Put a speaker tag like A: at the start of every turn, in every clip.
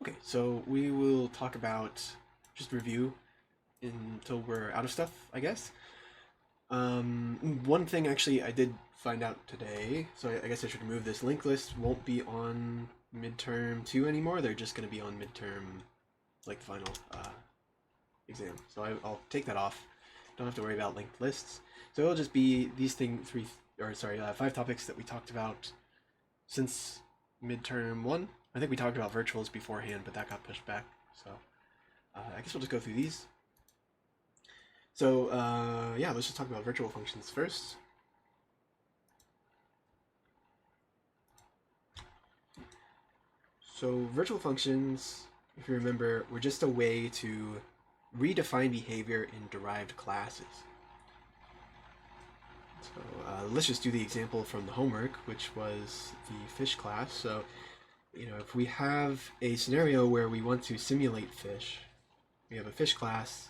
A: Okay, so we will talk about just review until we're out of stuff, I guess. One thing actually I did find out today, so I guess I should remove this. Link list won't be on midterm 2 anymore. They're just going to be on midterm, like the final exam. So I'll take that off. Don't have to worry about linked lists. So it'll just be these five topics that we talked about since midterm 1. I think we talked about virtuals beforehand, but that got pushed back. So I guess we'll just go through these. So yeah, let's just talk about virtual functions first. So virtual functions, if you remember, were just a way to redefine behavior in derived classes. So let's just do the example from the homework, which was the fish class. So, if we have a scenario where we want to simulate fish, we have a fish class,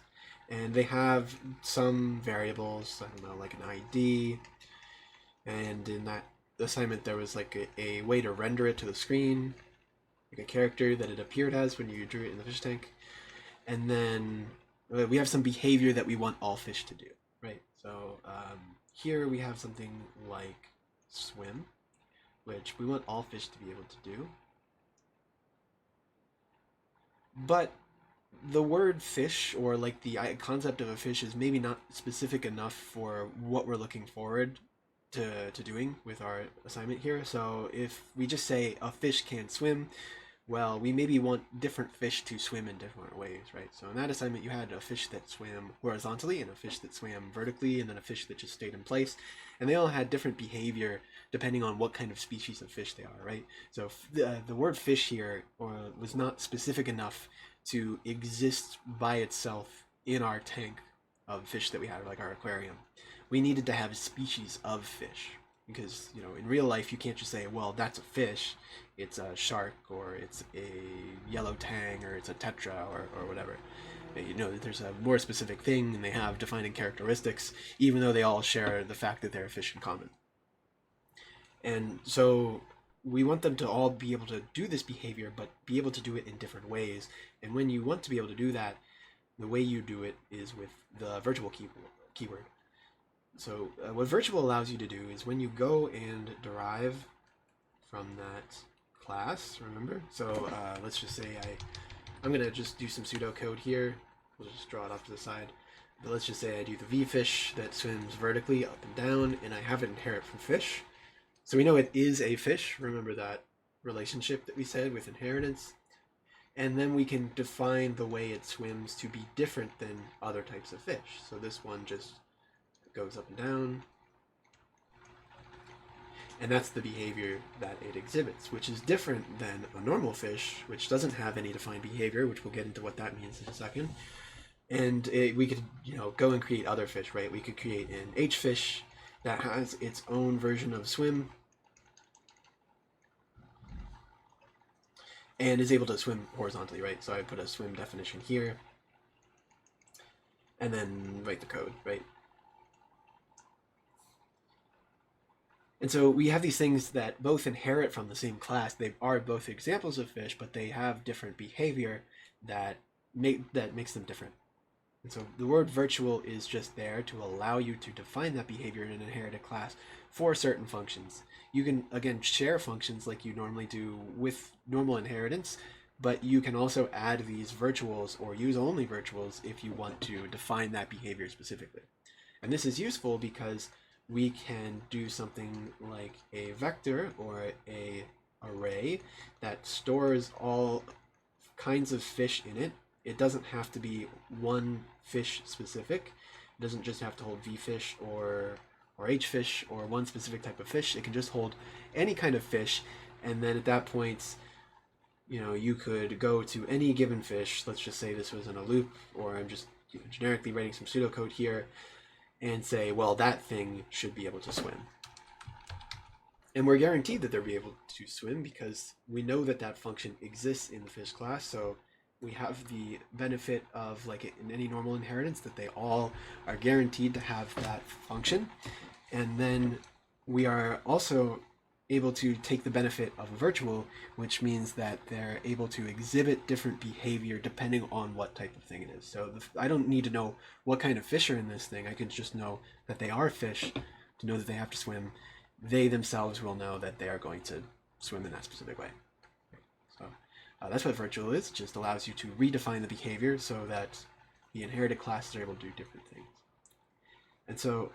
A: and they have some variables, I don't know, like an ID, and in that assignment there was like a way to render it to the screen, like a character that it appeared as when you drew it in the fish tank, and then we have some behavior that we want all fish to do, right? So here we have something like swim, which we want all fish to be able to do. But the word fish, or like the concept of a fish, is maybe not specific enough for what we're looking forward to doing with our assignment here. So if we just say a fish can't swim, well, we maybe want different fish to swim in different ways, right? So in that assignment, you had a fish that swam horizontally and a fish that swam vertically, and then a fish that just stayed in place. And they all had different behavior depending on what kind of species of fish they are, right? So the word fish here was not specific enough to exist by itself in our tank of fish that we had, like our aquarium. We needed to have a species of fish, because in real life you can't just say, well, that's a fish, it's a shark, or it's a yellow tang, or it's a tetra, or whatever. There's a more specific thing, and they have defining characteristics, even though they all share the fact that they're a fish in common. And so we want them to all be able to do this behavior, but be able to do it in different ways. And when you want to be able to do that, the way you do it is with the virtual keyword. So what virtual allows you to do is when you go and derive from that class, remember? So let's just say I'm going to just do some pseudocode here. We'll just draw it off to the side. But let's just say I do the vFish that swims vertically up and down, and I have it inherit from fish. So we know it is a fish. Remember that relationship that we said with inheritance? And then we can define the way it swims to be different than other types of fish. So this one just goes up and down. And that's the behavior that it exhibits, which is different than a normal fish, which doesn't have any defined behavior, which we'll get into what that means in a second. And we could, go and create other fish, right? We could create an H fish that has its own version of swim and is able to swim horizontally, right? So I put a swim definition here and then write the code, right? And so we have these things that both inherit from the same class. They are both examples of fish, but they have different behavior that makes them different. And so the word virtual is just there to allow you to define that behavior in an inherited class for certain functions. You can, again, share functions like you normally do with normal inheritance, but you can also add these virtuals or use only virtuals if you want to define that behavior specifically. And this is useful because we can do something like a vector or a array that stores all kinds of fish in it. It doesn't have to be one fish specific. It doesn't just have to hold vfish or hfish or one specific type of fish. It can just hold any kind of fish, and then at that point, you could go to any given fish. Let's just say this was in a loop, or I'm just generically writing some pseudocode here, and say, well, that thing should be able to swim. And we're guaranteed that they'll be able to swim because we know that that function exists in the fish class. So we have the benefit of, like in any normal inheritance, that they all are guaranteed to have that function. And then we are also able to take the benefit of a virtual, which means that they're able to exhibit different behavior depending on what type of thing it is. So I don't need to know what kind of fish are in this thing. I can just know that they are fish to know that they have to swim. They themselves will know that they are going to swim in that specific way. So that's what virtual is. It just allows you to redefine the behavior so that the inherited classes are able to do different things. And so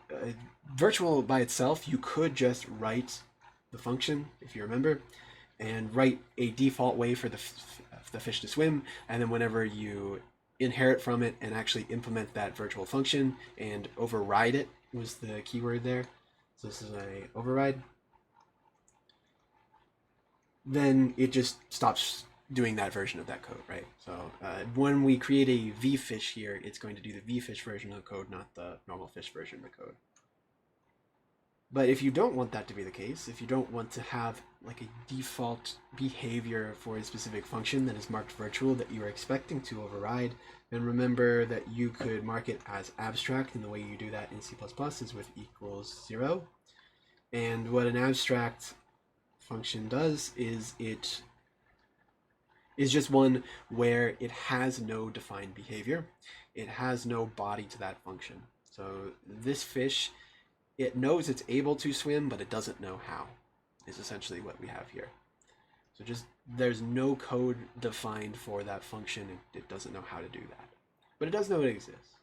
A: virtual by itself, you could just write the function, if you remember, and write a default way for the fish to swim, and then whenever you inherit from it and actually implement that virtual function and override it was the keyword there. So this is a override. Then it just stops doing that version of that code, right? So when we create a vfish here, it's going to do the vfish version of the code, not the normal fish version of the code. But if you don't want that to be the case, if you don't want to have like a default behavior for a specific function that is marked virtual that you are expecting to override, then remember that you could mark it as abstract, and the way you do that in C++ is with equals 0. And what an abstract function does is it is just one where it has no defined behavior. It has no body to that function. So this fish, it knows it's able to swim, but it doesn't know how, is essentially what we have here. So just there's no code defined for that function. It doesn't know how to do that, but it does know it exists.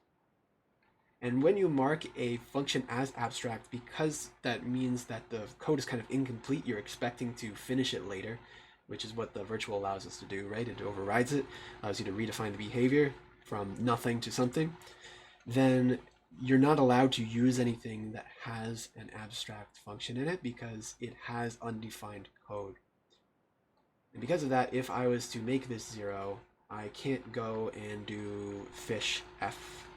A: And when you mark a function as abstract, because that means that the code is kind of incomplete, you're expecting to finish it later, which is what the virtual allows us to do, right? It overrides it, allows you to redefine the behavior from nothing to something. Then you're not allowed to use anything that has an abstract function in it because it has undefined code. And because of that, if I was to make this 0, I can't go and do fish f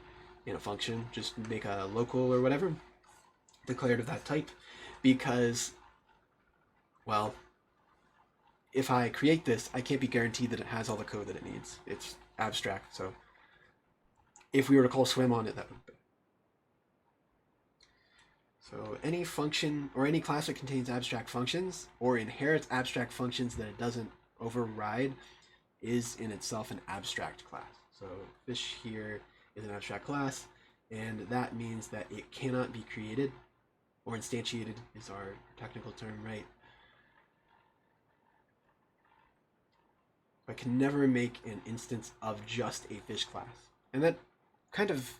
A: in a function, just make a local or whatever, declared of that type, because, well, if I create this, I can't be guaranteed that it has all the code that it needs. It's abstract, so if we were to call swim on it, that would be. So any function or any class that contains abstract functions or inherits abstract functions that it doesn't override is in itself an abstract class. So fish here is an abstract class, and that means that it cannot be created, or instantiated is our technical term, right? I can never make an instance of just a fish class. And that kind of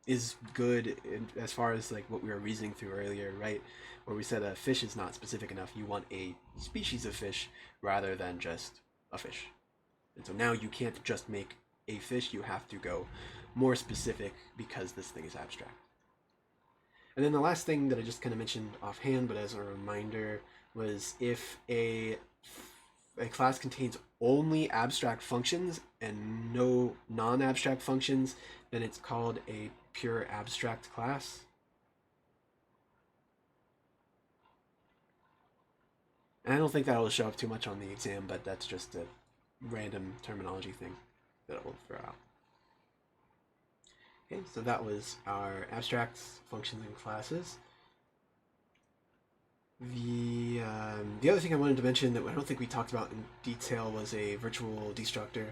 A: is good as far as like what we were reasoning through earlier, right? Where we said a fish is not specific enough. You want a species of fish rather than just a fish. And so now you can't just make a fish, you have to go more specific because this thing is abstract. And then the last thing that I just kind of mentioned offhand, but as a reminder, was if a class contains only abstract functions and no non-abstract functions, then it's called a pure abstract class. And I don't think that will show up too much on the exam, but that's just a random terminology thing that it will throw out. Okay, so that was our abstracts, functions, and classes. The other thing I wanted to mention that I don't think we talked about in detail was a virtual destructor.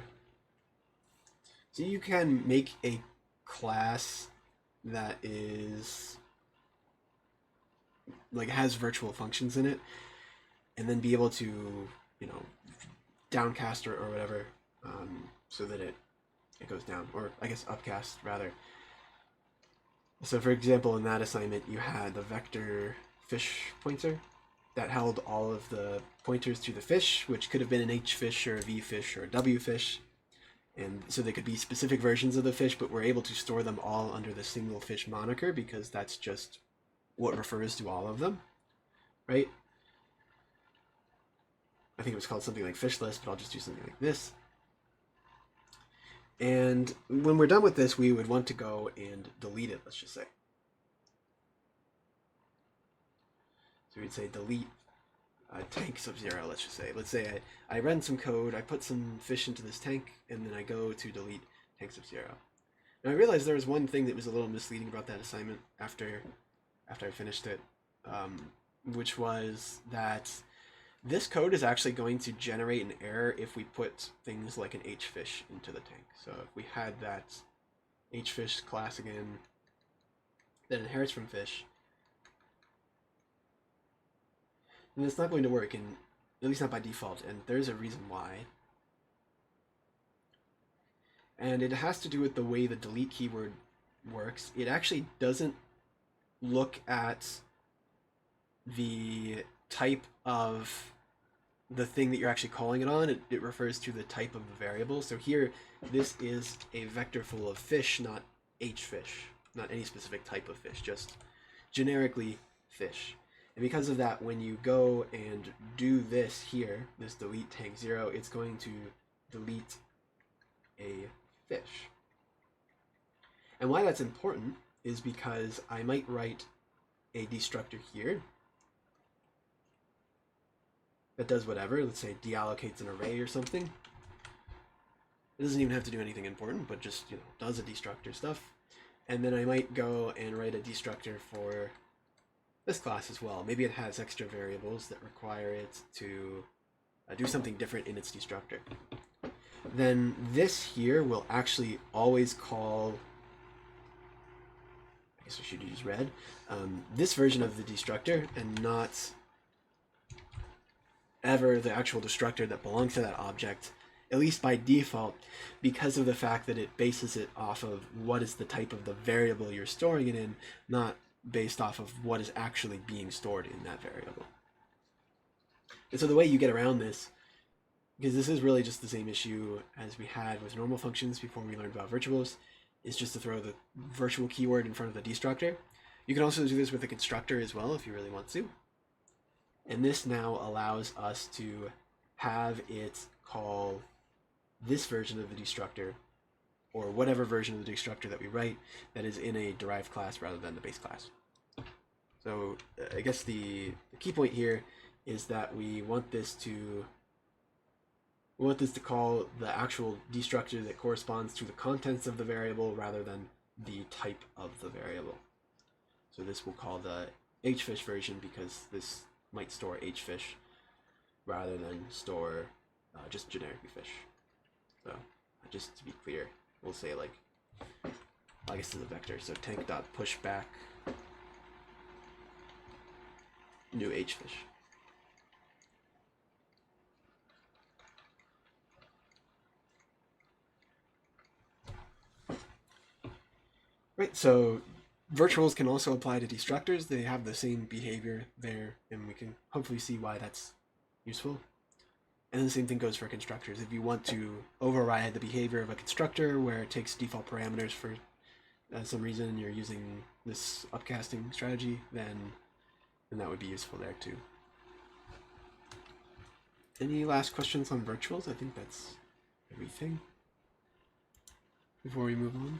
A: So you can make a class that is like has virtual functions in it, and then be able to, you know, downcast or whatever, so that it goes down, or I guess upcast rather. So for example, in that assignment, you had the vector fish pointer that held all of the pointers to the fish, which could have been an H fish or a V fish or a W fish. And so they could be specific versions of the fish, but we're able to store them all under the single fish moniker because that's just what refers to all of them, right? I think it was called something like fish list, but I'll just do something like this. And when we're done with this, we would want to go and delete it, let's just say. So we'd say delete tank sub 0, let's just say. Let's say I run some code, I put some fish into this tank, and then I go to delete tank sub 0. Now I realized there was one thing that was a little misleading about that assignment after I finished it, which was that This code is actually going to generate an error if we put things like an hfish into the tank. So if we had that hfish class again that inherits from fish, then it's not going to work, and at least not by default, and there's a reason why. And it has to do with the way the delete keyword works. It actually doesn't look at the type of the thing that you're actually calling it on. It refers to the type of the variable. So here, this is a vector full of fish, not hfish, not any specific type of fish, just generically fish. And because of that, when you go and do this here, this delete tank 0, it's going to delete a fish. And why that's important is because I might write a destructor here that does whatever. Let's say deallocates an array or something. It doesn't even have to do anything important, but just, you know, does a destructor stuff. And then I might go and write a destructor for this class as well. Maybe it has extra variables that require it to do something different in its destructor. Then this here will actually always call, I guess I should use red, this version of the destructor, and not ever the actual destructor that belongs to that object, at least by default, because of the fact that it bases it off of what is the type of the variable you're storing it in, not based off of what is actually being stored in that variable. And so the way you get around this, because this is really just the same issue as we had with normal functions before we learned about virtuals, is just to throw the virtual keyword in front of the destructor. You can also do this with a constructor as well if you really want to. And this now allows us to have it call this version of the destructor, or whatever version of the destructor that we write, that is in a derived class rather than the base class. So I guess the key point here is that we want this to call the actual destructor that corresponds to the contents of the variable rather than the type of the variable. So this we'll call the hfish version, because this might store hfish rather than store just generically fish. So just to be clear, we'll say, like, I guess it's a vector, so tank.pushback new hfish. Right, so virtuals can also apply to destructors. They have the same behavior there, and we can hopefully see why that's useful. And the same thing goes for constructors. If you want to override the behavior of a constructor where it takes default parameters for some reason, you're using this upcasting strategy, then that would be useful there too. Any last questions on virtuals? I think that's everything before we move on.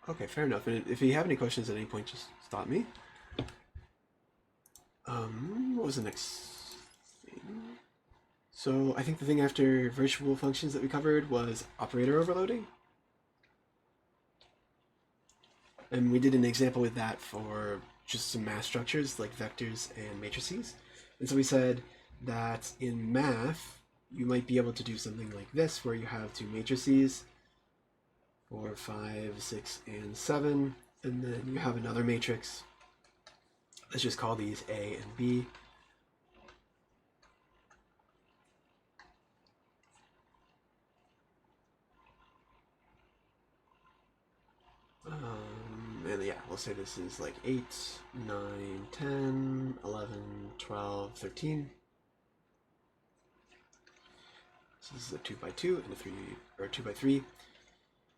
A: Okay, fair enough. And if you have any questions at any point, just stop me. What was the next thing? So I think the thing after virtual functions that we covered was operator overloading. And we did an example with that for just some math structures like vectors and matrices. And so we said that in math, you might be able to do something like this, where you have two matrices, 4, 5, 6, and 7, and then you have another matrix. Let's just call these A and B. And yeah, we'll say this is like 8, 9, 10, 11, 12, 13. This is a 2 by 2 and a 3, or 2 by 3.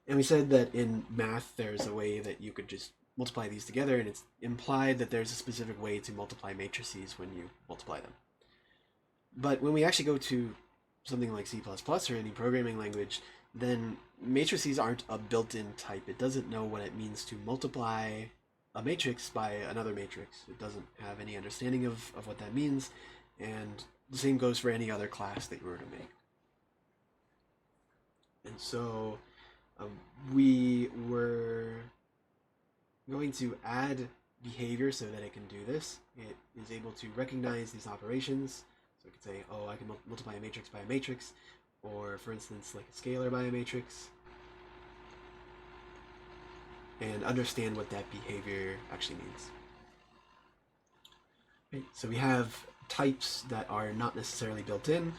A: And we said that in math, there's a way that you could just multiply these together, and it's implied that there's a specific way to multiply matrices when you multiply them. But when we actually go to something like C++ or any programming language, then matrices aren't a built-in type. It doesn't know what it means to multiply a matrix by another matrix. It doesn't have any understanding of what that means, and the same goes for any other class that you were to make. And so we were going to add behavior so that it can do this. It is able to recognize these operations. So it could say, oh, I can multiply a matrix by a matrix, or for instance, like a scalar by a matrix, and understand what that behavior actually means. Okay, so we have types that are not necessarily built in,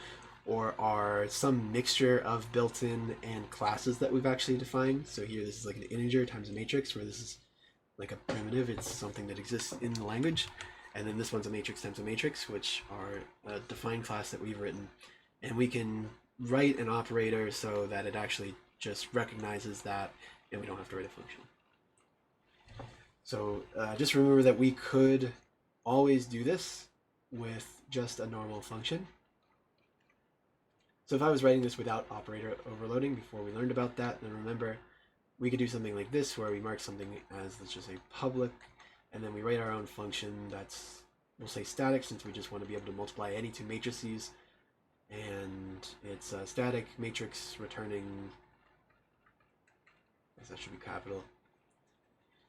A: or are some mixture of built-in and classes that we've actually defined. So here this is like an integer times a matrix, where this is like a primitive, it's something that exists in the language. And then this one's a matrix times a matrix, which are a defined class that we've written. And we can write an operator so that it actually just recognizes that, and we don't have to write a function. So just remember that we could always do this with just a normal function. So if I was writing this without operator overloading before we learned about that, then remember we could do something like this, where we mark something as, let's just say, public, and then we write our own function that's, we'll say static, since we just want to be able to multiply any two matrices, and it's a static matrix returning, I guess that should be capital,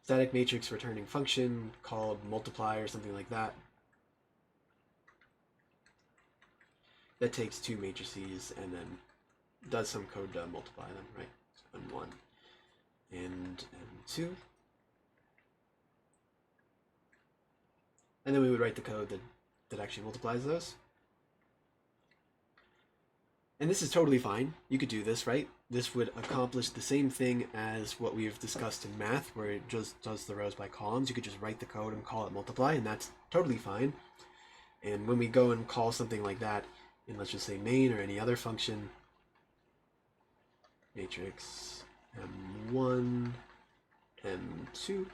A: static matrix returning function called multiply or something like that. That takes two matrices and then does some code to multiply them, right? So M1 and M2. And then we would write the code that actually multiplies those. And this is totally fine. You could do this, right? This would accomplish the same thing as what we've discussed in math, where it just does the rows by columns. You could just write the code and call it multiply, and that's totally fine. And when we go and call something like that in, let's just say, main or any other function, matrix M1, M2,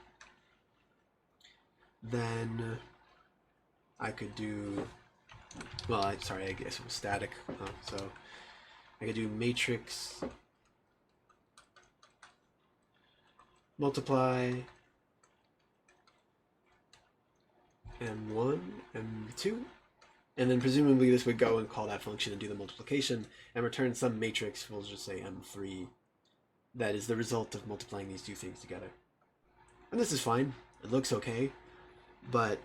A: then I could do, well, I guess it was static, so I could do matrix multiply M1, M2, and then presumably this would go and call that function and do the multiplication and return some matrix, we'll just say M3, that is the result of multiplying these two things together. And this is fine, it looks okay, but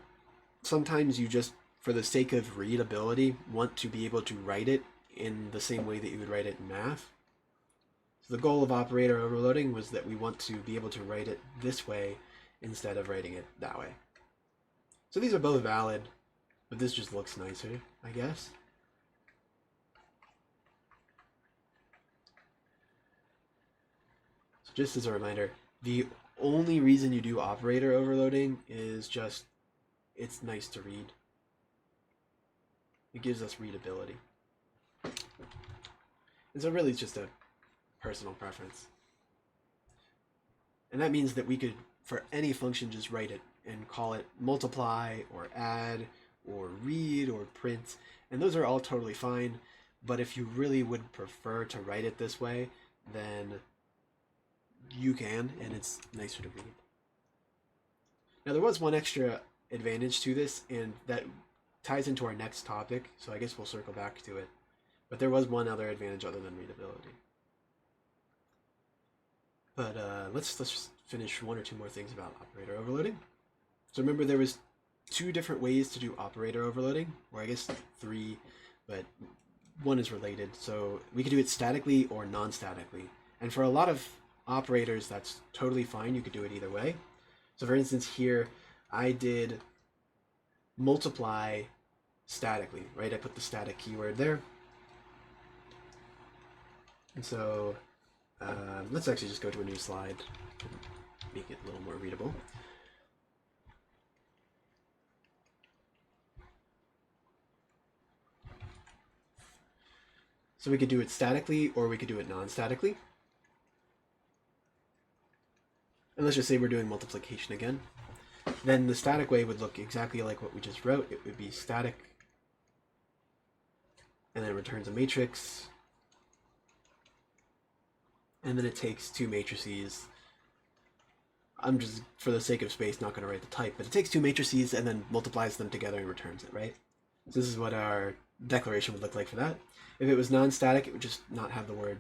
A: sometimes you just, for the sake of readability, want to be able to write it in the same way that you would write it in math. So the goal of operator overloading was that we want to be able to write it this way instead of writing it that way. So these are both valid, but this just looks nicer, I guess. So just as a reminder, the only reason you do operator overloading is just, it's nice to read. It gives us readability. And so really it's just a personal preference. And that means that we could, for any function, just write it and call it multiply or add or read or print. And those are all totally fine. But if you really would prefer to write it this way, then you can, and it's nicer to read. Now there was one extra advantage to this, and that ties into our next topic, so I guess we'll circle back to it. But there was one other advantage other than readability. But let's just finish one or two more things about operator overloading. So remember, there was two different ways to do operator overloading, or I guess three, but one is related. So we could do it statically or non-statically. And for a lot of operators, that's totally fine. You could do it either way. So for instance, here I did multiply statically, right? I put the static keyword there. And so let's actually just go to a new slide and make it a little more readable. So we could do it statically or we could do it non-statically. And let's just say we're doing multiplication again. Then the static way would look exactly like what we just wrote. It would be static, and then it returns a matrix, and then it takes two matrices, I'm just, for the sake of space, not going to write the type, but it takes two matrices and then multiplies them together and returns it, right? So this is what our declaration would look like for that. If it was non-static, it would just not have the word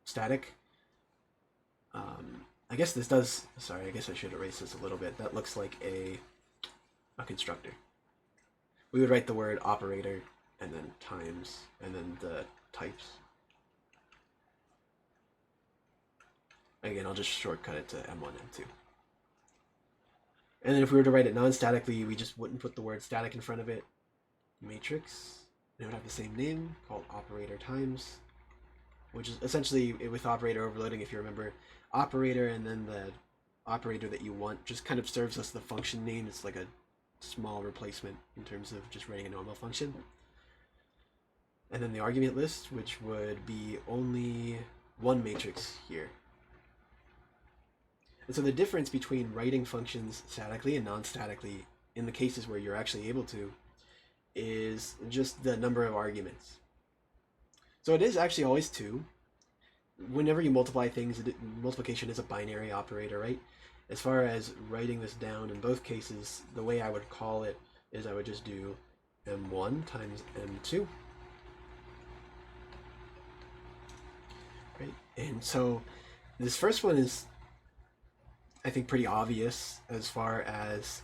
A: static. I guess this does, sorry, I guess I should erase this a little bit. That looks like a constructor. We would write the word operator and then times and then the types. Again, I'll just shortcut it to M1, M2. And then if we were to write it non-statically, we just wouldn't put the word static in front of it. Matrix, and it would have the same name, called operator times, which is essentially, with operator overloading, if you remember, operator and then the operator that you want just kind of serves us the function name. It's like a small replacement in terms of just writing a normal function. And then the argument list, which would be only one matrix here. And so the difference between writing functions statically and non-statically, in the cases where you're actually able to, is just the number of arguments. So it is actually always 2. Whenever you multiply things, multiplication is a binary operator, right? As far as writing this down, in both cases, the way I would call it is I would just do m1 times m2. Right? And so this first one is, I think, pretty obvious as far as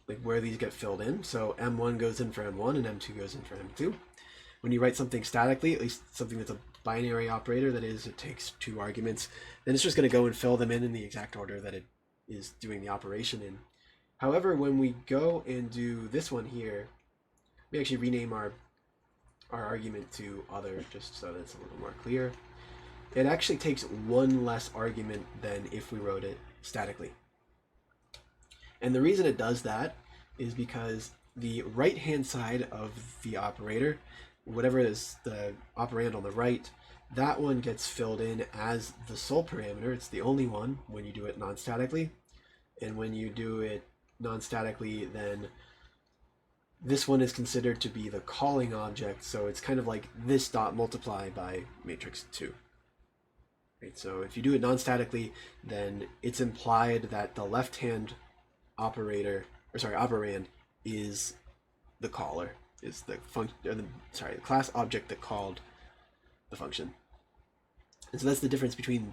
A: like where these get filled in. So m1 goes in for m1 and m2 goes in for m2. When you write something statically, at least something that's a binary operator, that is, it takes 2 arguments, then it's just going to go and fill them in the exact order that it is doing the operation in. However, when we go and do this one here, we actually rename our argument to other, just so that it's a little more clear. It actually takes 1 less argument than if we wrote it statically. And the reason it does that is because the right-hand side of the operator, whatever is the operand on the right, that one gets filled in as the sole parameter. It's the only one when you do it non-statically. And when you do it non-statically, then this one is considered to be the calling object. So it's kind of like this dot multiply by matrix 2. Right? So if you do it non-statically, then it's implied that the left-hand operator, or sorry, operand is the caller, is the function, the class object that called the function. And so that's the difference between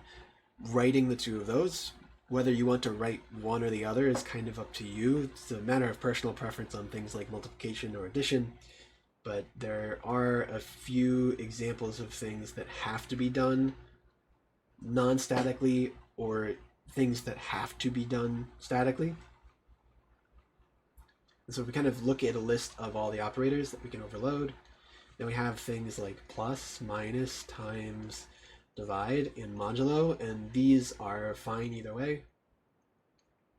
A: writing the 2 of those. Whether you want to write one or the other is kind of up to you. It's a matter of personal preference on things like multiplication or addition. But there are a few examples of things that have to be done non-statically, or things that have to be done statically. And so if we kind of look at a list of all the operators that we can overload, then we have things like plus, minus, times, divide, and modulo, and these are fine either way.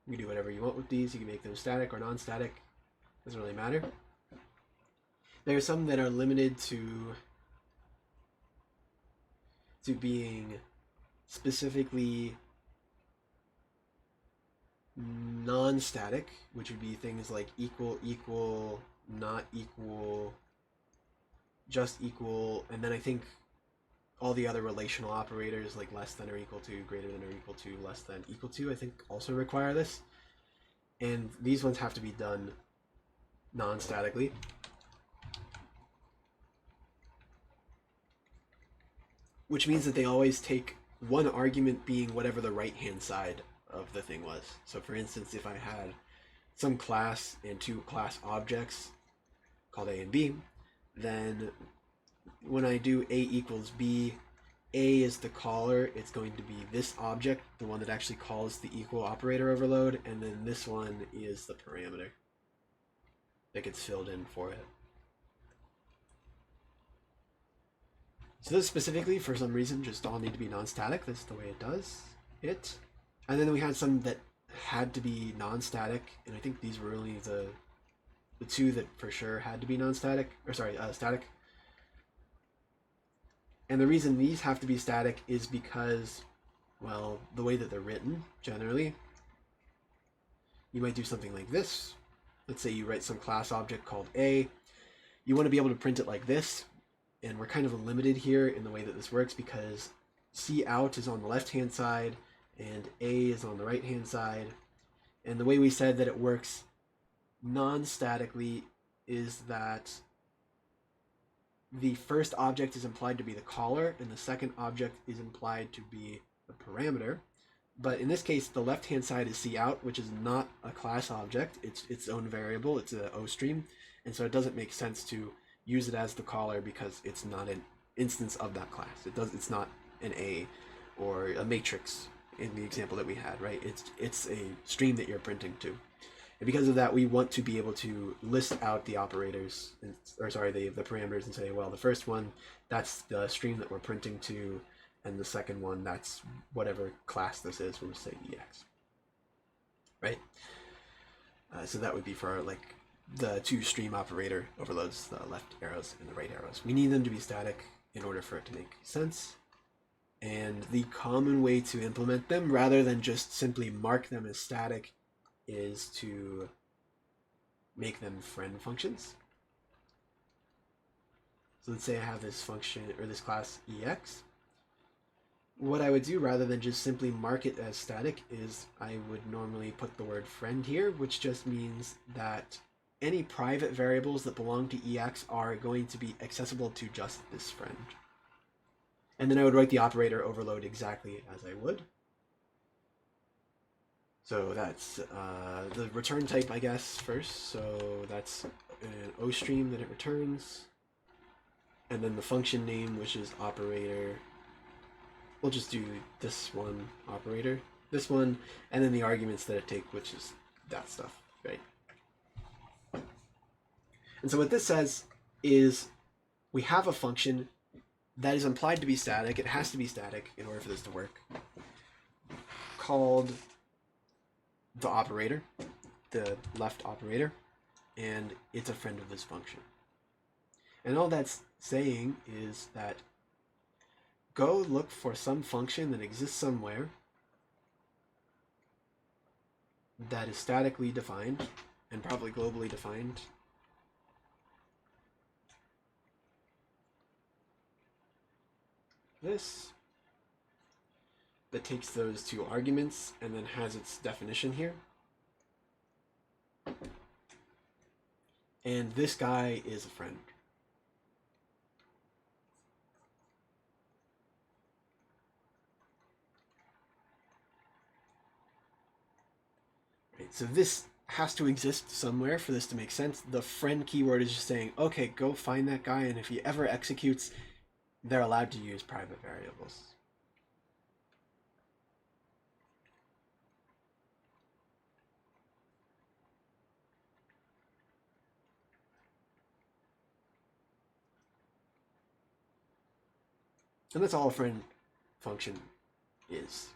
A: You can do whatever you want with these. You can make them static or non-static. Doesn't really matter. There are some that are limited to being specifically non-static, which would be things like equal, equal, not equal, just equal, and then I think all the other relational operators like less than or equal to, greater than or equal to, less than, equal to, I think also require this. And these ones have to be done non-statically. Which means that they always take one argument being whatever the right-hand side of the thing was. So for instance, if I had some class and 2 class objects called A and B, then when I do A equals B, A is the caller. It's going to be this object, the one that actually calls the equal operator overload, and then this one is the parameter that gets filled in for it. So those specifically, for some reason, just all need to be non-static. That's the way it does it. And then we had some that had to be non-static, and I think these were only the 2 that for sure had to be non-static, or sorry, static. And the reason these have to be static is because, well, the way that they're written, generally, you might do something like this. Let's say you write some class object called A. You want to be able to print it like this, and we're kind of limited here in the way that this works because cout is on the left-hand side, and A is on the right hand side. And the way we said that it works non-statically is that the first object is implied to be the caller and the second object is implied to be the parameter. But in this case, the left-hand side is cout, which is not a class object. It's its own variable. It's an OStream. And so it doesn't make sense to use it as the caller because it's not an instance of that class. It's not an A or a matrix in the example that we had, right? It's a stream that you're printing to. And because of that, we want to be able to list out the operators, or sorry, the parameters, and say, well, the first one, that's the stream that we're printing to, and the second one, that's whatever class this is. We'll say EX, right? So that would be for like the two stream operator overloads, the left arrows and the right arrows. We need them to be static in order for it to make sense. And the common way to implement them, rather than just simply mark them as static, is to make them friend functions. So let's say I have this function or this class EX. What I would do, rather than just simply mark it as static, is I would normally put the word friend here, which just means that any private variables that belong to EX are going to be accessible to just this friend. And then I would write the operator overload exactly as I would. So that's the return type, I guess, first. So that's an OStream that it returns. And then the function name, which is operator. We'll just do this one, operator, this one, and then the arguments that it takes, which is that stuff, right? And so what this says is we have a function that is implied to be static. It has to be static in order for this to work, called the operator, the left operator, and it's a friend of this function. And all that's saying is that go look for some function that exists somewhere that is statically defined and probably globally defined. This that takes those two arguments and then has its definition here. And this guy is a friend. Right, so this has to exist somewhere for this to make sense. The friend keyword is just saying, okay, go find that guy, and if he ever executes, they're allowed to use private variables. And that's all a friend function is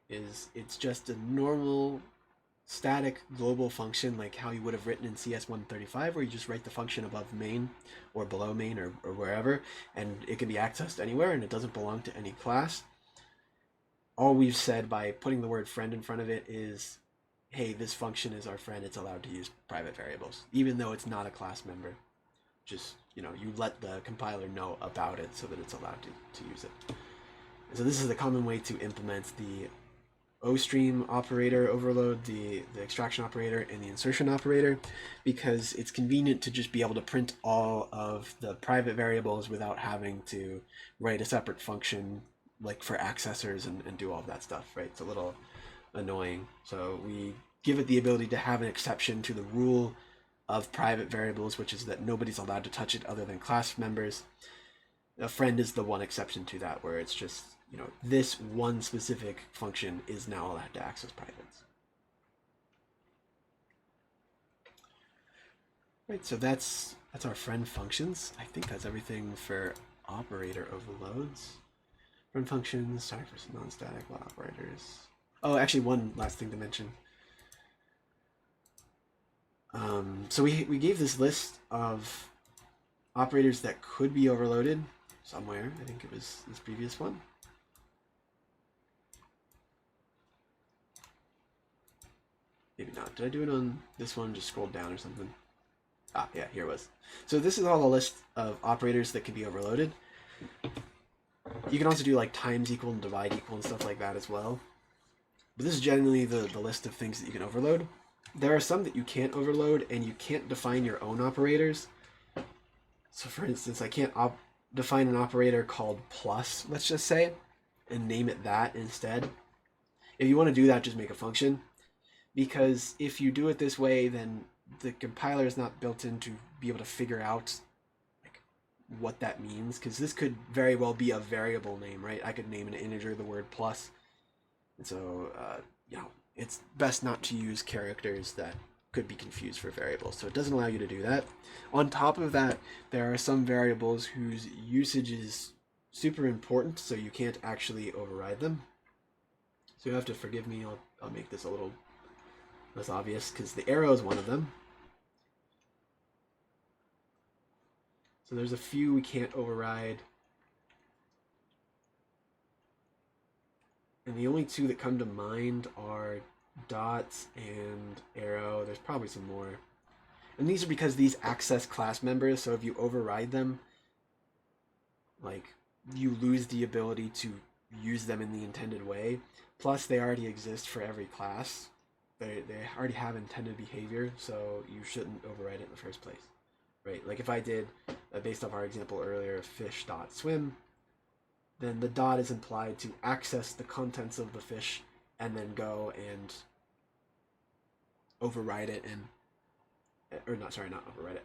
A: it's just a normal static global function, like how you would have written in CS135, where you just write the function above main or below main or wherever, and it can be accessed anywhere, and it doesn't belong to any class. All we've said by putting the word friend in front of it is, hey, this function is our friend, it's allowed to use private variables, even though it's not a class member. Just, you know, you let the compiler know about it so that it's allowed to use it. And so this is the common way to implement the OStream operator overload, the extraction operator, and the insertion operator, because it's convenient to just be able to print all of the private variables without having to write a separate function like for accessors and do all of that stuff, right? It's a little annoying. So we give it the ability to have an exception to the rule of private variables, which is that nobody's allowed to touch it other than class members. A friend is the one exception to that, where it's just, you know, this one specific function is now allowed to access privates. Right, so that's our friend functions. I think that's everything for operator overloads. Friend functions, sorry for some non-static operators. Oh, actually, one last thing to mention. So we gave this list of operators that could be overloaded somewhere. I think it was this previous one. Maybe not. Did I do it on this one? Just scroll down or something. Ah, yeah, here it was. So this is all the list of operators that can be overloaded. You can also do like times equal and divide equal and stuff like that as well. But this is generally the list of things that you can overload. There are some that you can't overload, and you can't define your own operators. So for instance, I can't define an operator called plus, let's just say, and name it that instead. If you want to do that, just make a function. Because if you do it this way, then the compiler is not built in to be able to figure out like what that means. Because this could very well be a variable name, right? I could name an integer the word plus. And so, it's best not to use characters that could be confused for variables. So it doesn't allow you to do that. On top of that, there are some variables whose usage is super important, so you can't actually override them. So you have to forgive me. I'll make this a little less obvious because the arrow is one of them. So there's a few we can't override. And the only two that come to mind are dots and arrow. There's probably some more. And these are because these access class members, so if you override them, like, you lose the ability to use them in the intended way. Plus, they already exist for every class. They already have intended behavior, so you shouldn't override it in the first place. Right? Like if I did, based off our example earlier, fish.swim, then the dot is implied to access the contents of the fish and then go and override it not override it.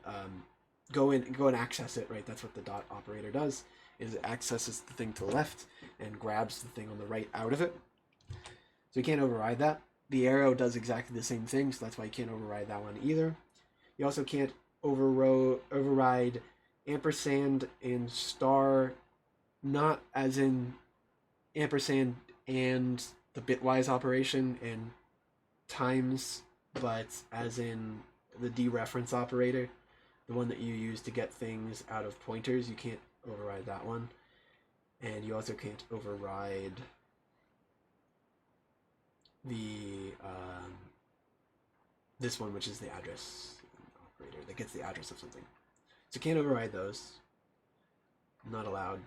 A: Go and access it, right? That's what the dot operator does, is it accesses the thing to the left and grabs the thing on the right out of it. So you can't override that. The arrow does exactly the same thing, so that's why you can't override that one either. You also can't override ampersand and star, not as in ampersand and the bitwise operation and times, but as in the dereference operator, the one that you use to get things out of pointers. You can't override that one. And you also can't override the this one, which is the address operator that gets the address of something. So you can't override those. Not allowed.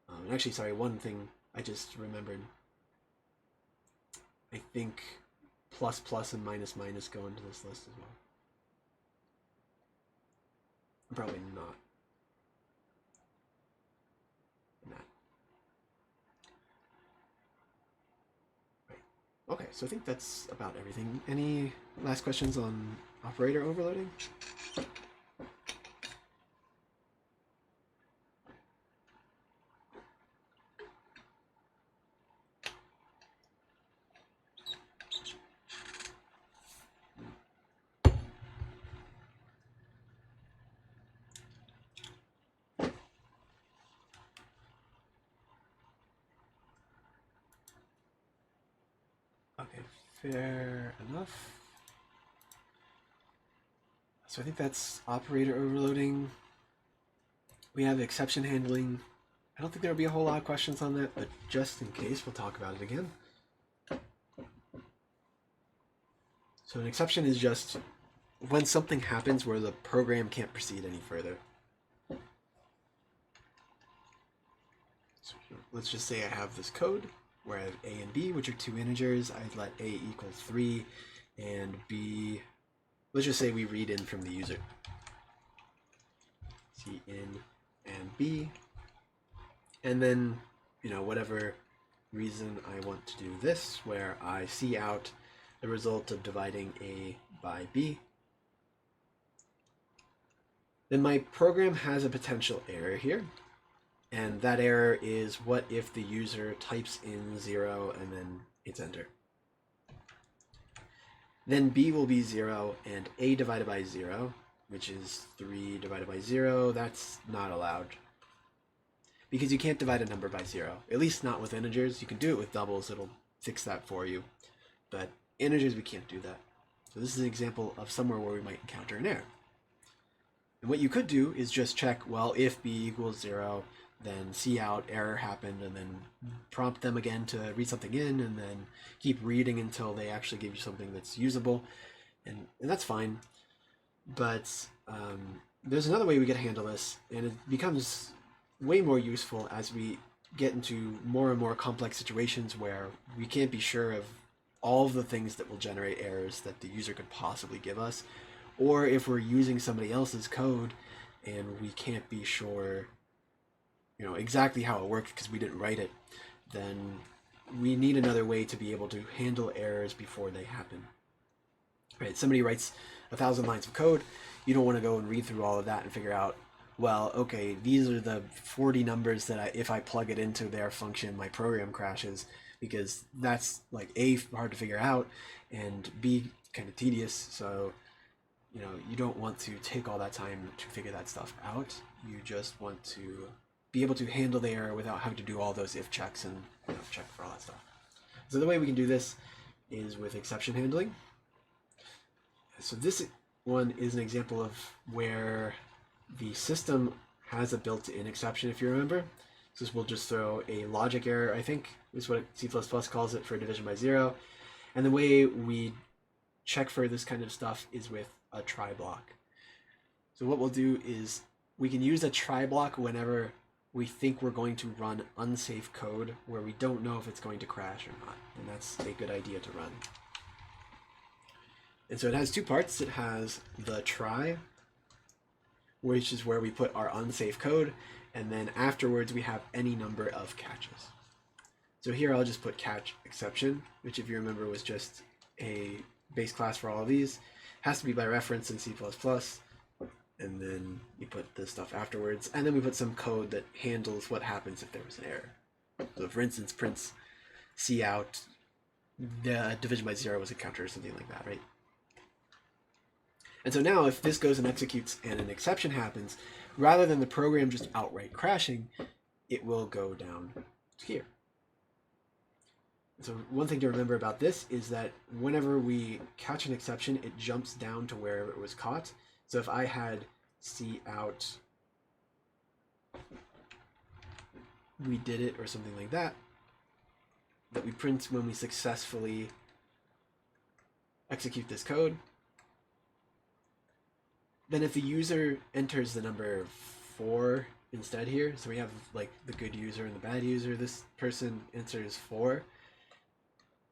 A: And actually, sorry, one thing I just remembered. I think plus plus and minus minus go into this list as well. Probably not. That. Right. Okay, so I think that's about everything. Any last questions on operator overloading? Okay, fair enough. So I think that's operator overloading. We have exception handling. I don't think there'll be a whole lot of questions on that, but just in case, we'll talk about it again. So an exception is just when something happens where the program can't proceed any further. So let's just say I have this code where I have a and b, which are two integers. I'd let a equal 3 and b, let's just say we read in from the user. C in and b. And then, whatever reason I want to do this, where I see out the result of dividing a by b, then my program has a potential error here. And that error is what if the user types in 0 and then hits enter. Then b will be 0 and a divided by 0, which is 3 divided by 0, that's not allowed. Because you can't divide a number by 0, at least not with integers. You can do it with doubles, it'll fix that for you. But integers, we can't do that. So this is an example of somewhere where we might encounter an error. And what you could do is just check, well, if b equals 0, then see out, error happened, and then prompt them again to read something in, and then keep reading until they actually give you something that's usable, and that's fine. But there's another way we could handle this, and it becomes way more useful as we get into more and more complex situations where we can't be sure of all of the things that will generate errors that the user could possibly give us, or if we're using somebody else's code and we can't be sure, exactly how it works because we didn't write it, then we need another way to be able to handle errors before they happen. Right? Somebody writes 1,000 lines of code. You don't want to go and read through all of that and figure out, well, okay, these are the 40 numbers that if I plug it into their function, my program crashes, because that's like A, hard to figure out, and B, kind of tedious. So, you don't want to take all that time to figure that stuff out. You just want to be able to handle the error without having to do all those if checks and check for all that stuff. So the way we can do this is with exception handling. So this one is an example of where the system has a built-in exception, if you remember. So this will just throw a logic error, I think is what C++ calls it, for division by zero. And the way we check for this kind of stuff is with a try block. So what we'll do is we can use a try block whenever we think we're going to run unsafe code where we don't know if it's going to crash or not. And that's a good idea to run. And so it has two parts. It has the try, which is where we put our unsafe code, and then afterwards we have any number of catches. So here I'll just put catch exception, which if you remember was just a base class for all of these. It has to be by reference in C++, and then you put this stuff afterwards, and then we put some code that handles what happens if there was an error. So for instance, prints C out, the division by zero was a counter or something like that, right? And so now if this goes and executes and an exception happens, rather than the program just outright crashing, it will go down here. So one thing to remember about this is that whenever we catch an exception, it jumps down to wherever it was caught. So if I had C out, we did it, or something like that, that we print when we successfully execute this code, then if the user enters the number 4 instead here, so we have like the good user and the bad user, this person enters 4,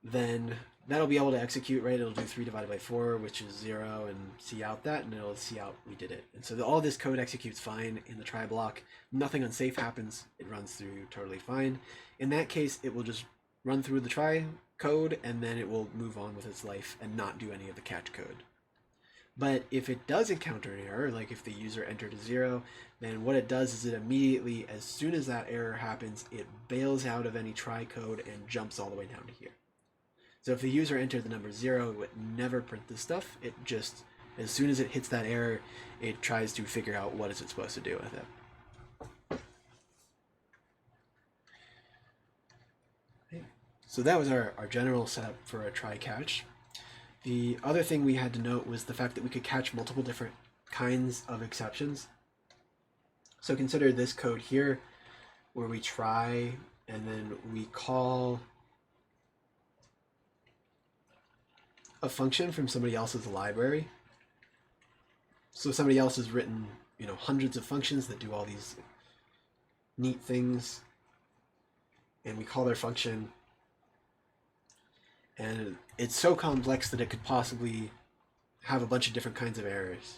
A: then that'll be able to execute, right? It'll do 3 divided by 4, which is 0, and see out that, and it'll see out we did it. And so all this code executes fine in the try block. Nothing unsafe happens. It runs through totally fine. In that case, it will just run through the try code, and then it will move on with its life and not do any of the catch code. But if it does encounter an error, like if the user entered a 0, then what it does is it immediately, as soon as that error happens, it bails out of any try code and jumps all the way down to here. So if the user entered the number 0, it would never print this stuff. It just, as soon as it hits that error, it tries to figure out what is it supposed to do with it. Okay. So that was our general setup for a try catch. The other thing we had to note was the fact that we could catch multiple different kinds of exceptions. So consider this code here, where we try and then we call a function from somebody else's library. So somebody else has written, hundreds of functions that do all these neat things, and we call their function, and it's so complex that it could possibly have a bunch of different kinds of errors.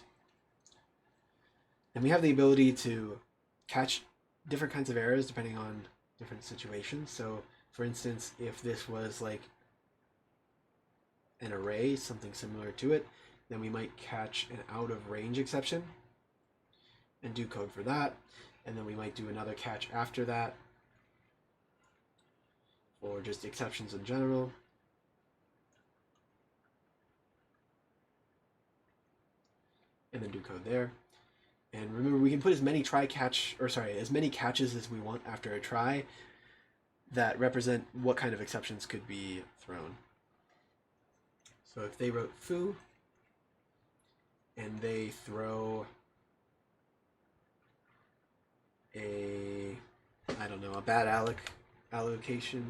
A: And we have the ability to catch different kinds of errors depending on different situations. So for instance, if this was like an array, something similar to it, then we might catch an out of range exception and do code for that. And then we might do another catch after that, or just exceptions in general. And then do code there. And remember, we can put as many as many catches as we want after a try that represent what kind of exceptions could be thrown. So if they wrote foo and they throw a bad allocation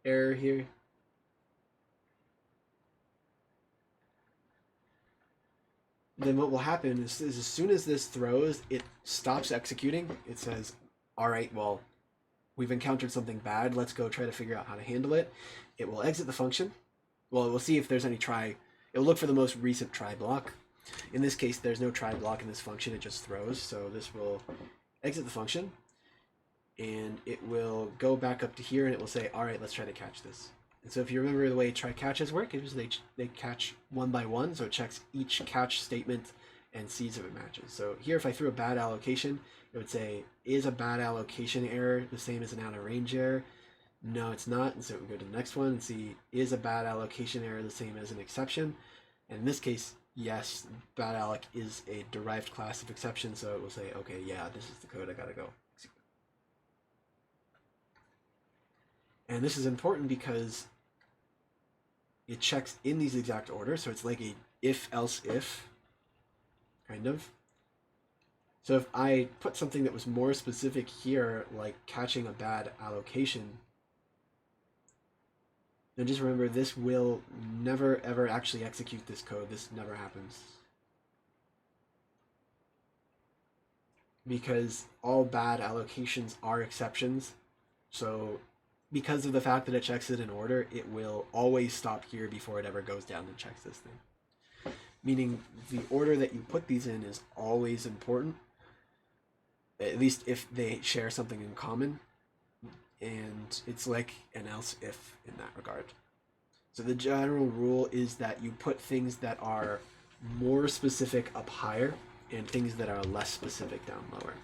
A: error here, then what will happen is as soon as this throws, it stops executing. It says, all right, well, we've encountered something bad. Let's go try to figure out how to handle it. It will exit the function. Well, it will see if there's any try. It will look for the most recent try block. In this case, there's no try block in this function. It just throws. So this will exit the function, and it will go back up to here, and it will say, all right, let's try to catch this. And so if you remember the way try catches work, it is they catch one by one. So it checks each catch statement and sees if it matches. So here, if I threw a bad allocation, it would say, is a bad allocation error the same as an out of range error? No, it's not. And so we go to the next one and see, is a bad allocation error the same as an exception? And in this case, yes, bad alloc is a derived class of exception. So it will say, okay, yeah, this is the code I gotta go. And this is important because it checks in these exact order. So it's like a if else if kind of. So if I put something that was more specific here, like catching a bad allocation, then just remember this will never ever actually execute this code. This never happens. Because all bad allocations are exceptions. So because of the fact that it checks it in order, it will always stop here before it ever goes down and checks this thing. Meaning the order that you put these in is always important, at least if they share something in common, and it's like an else if in that regard. So the general rule is that you put things that are more specific up higher and things that are less specific down lower.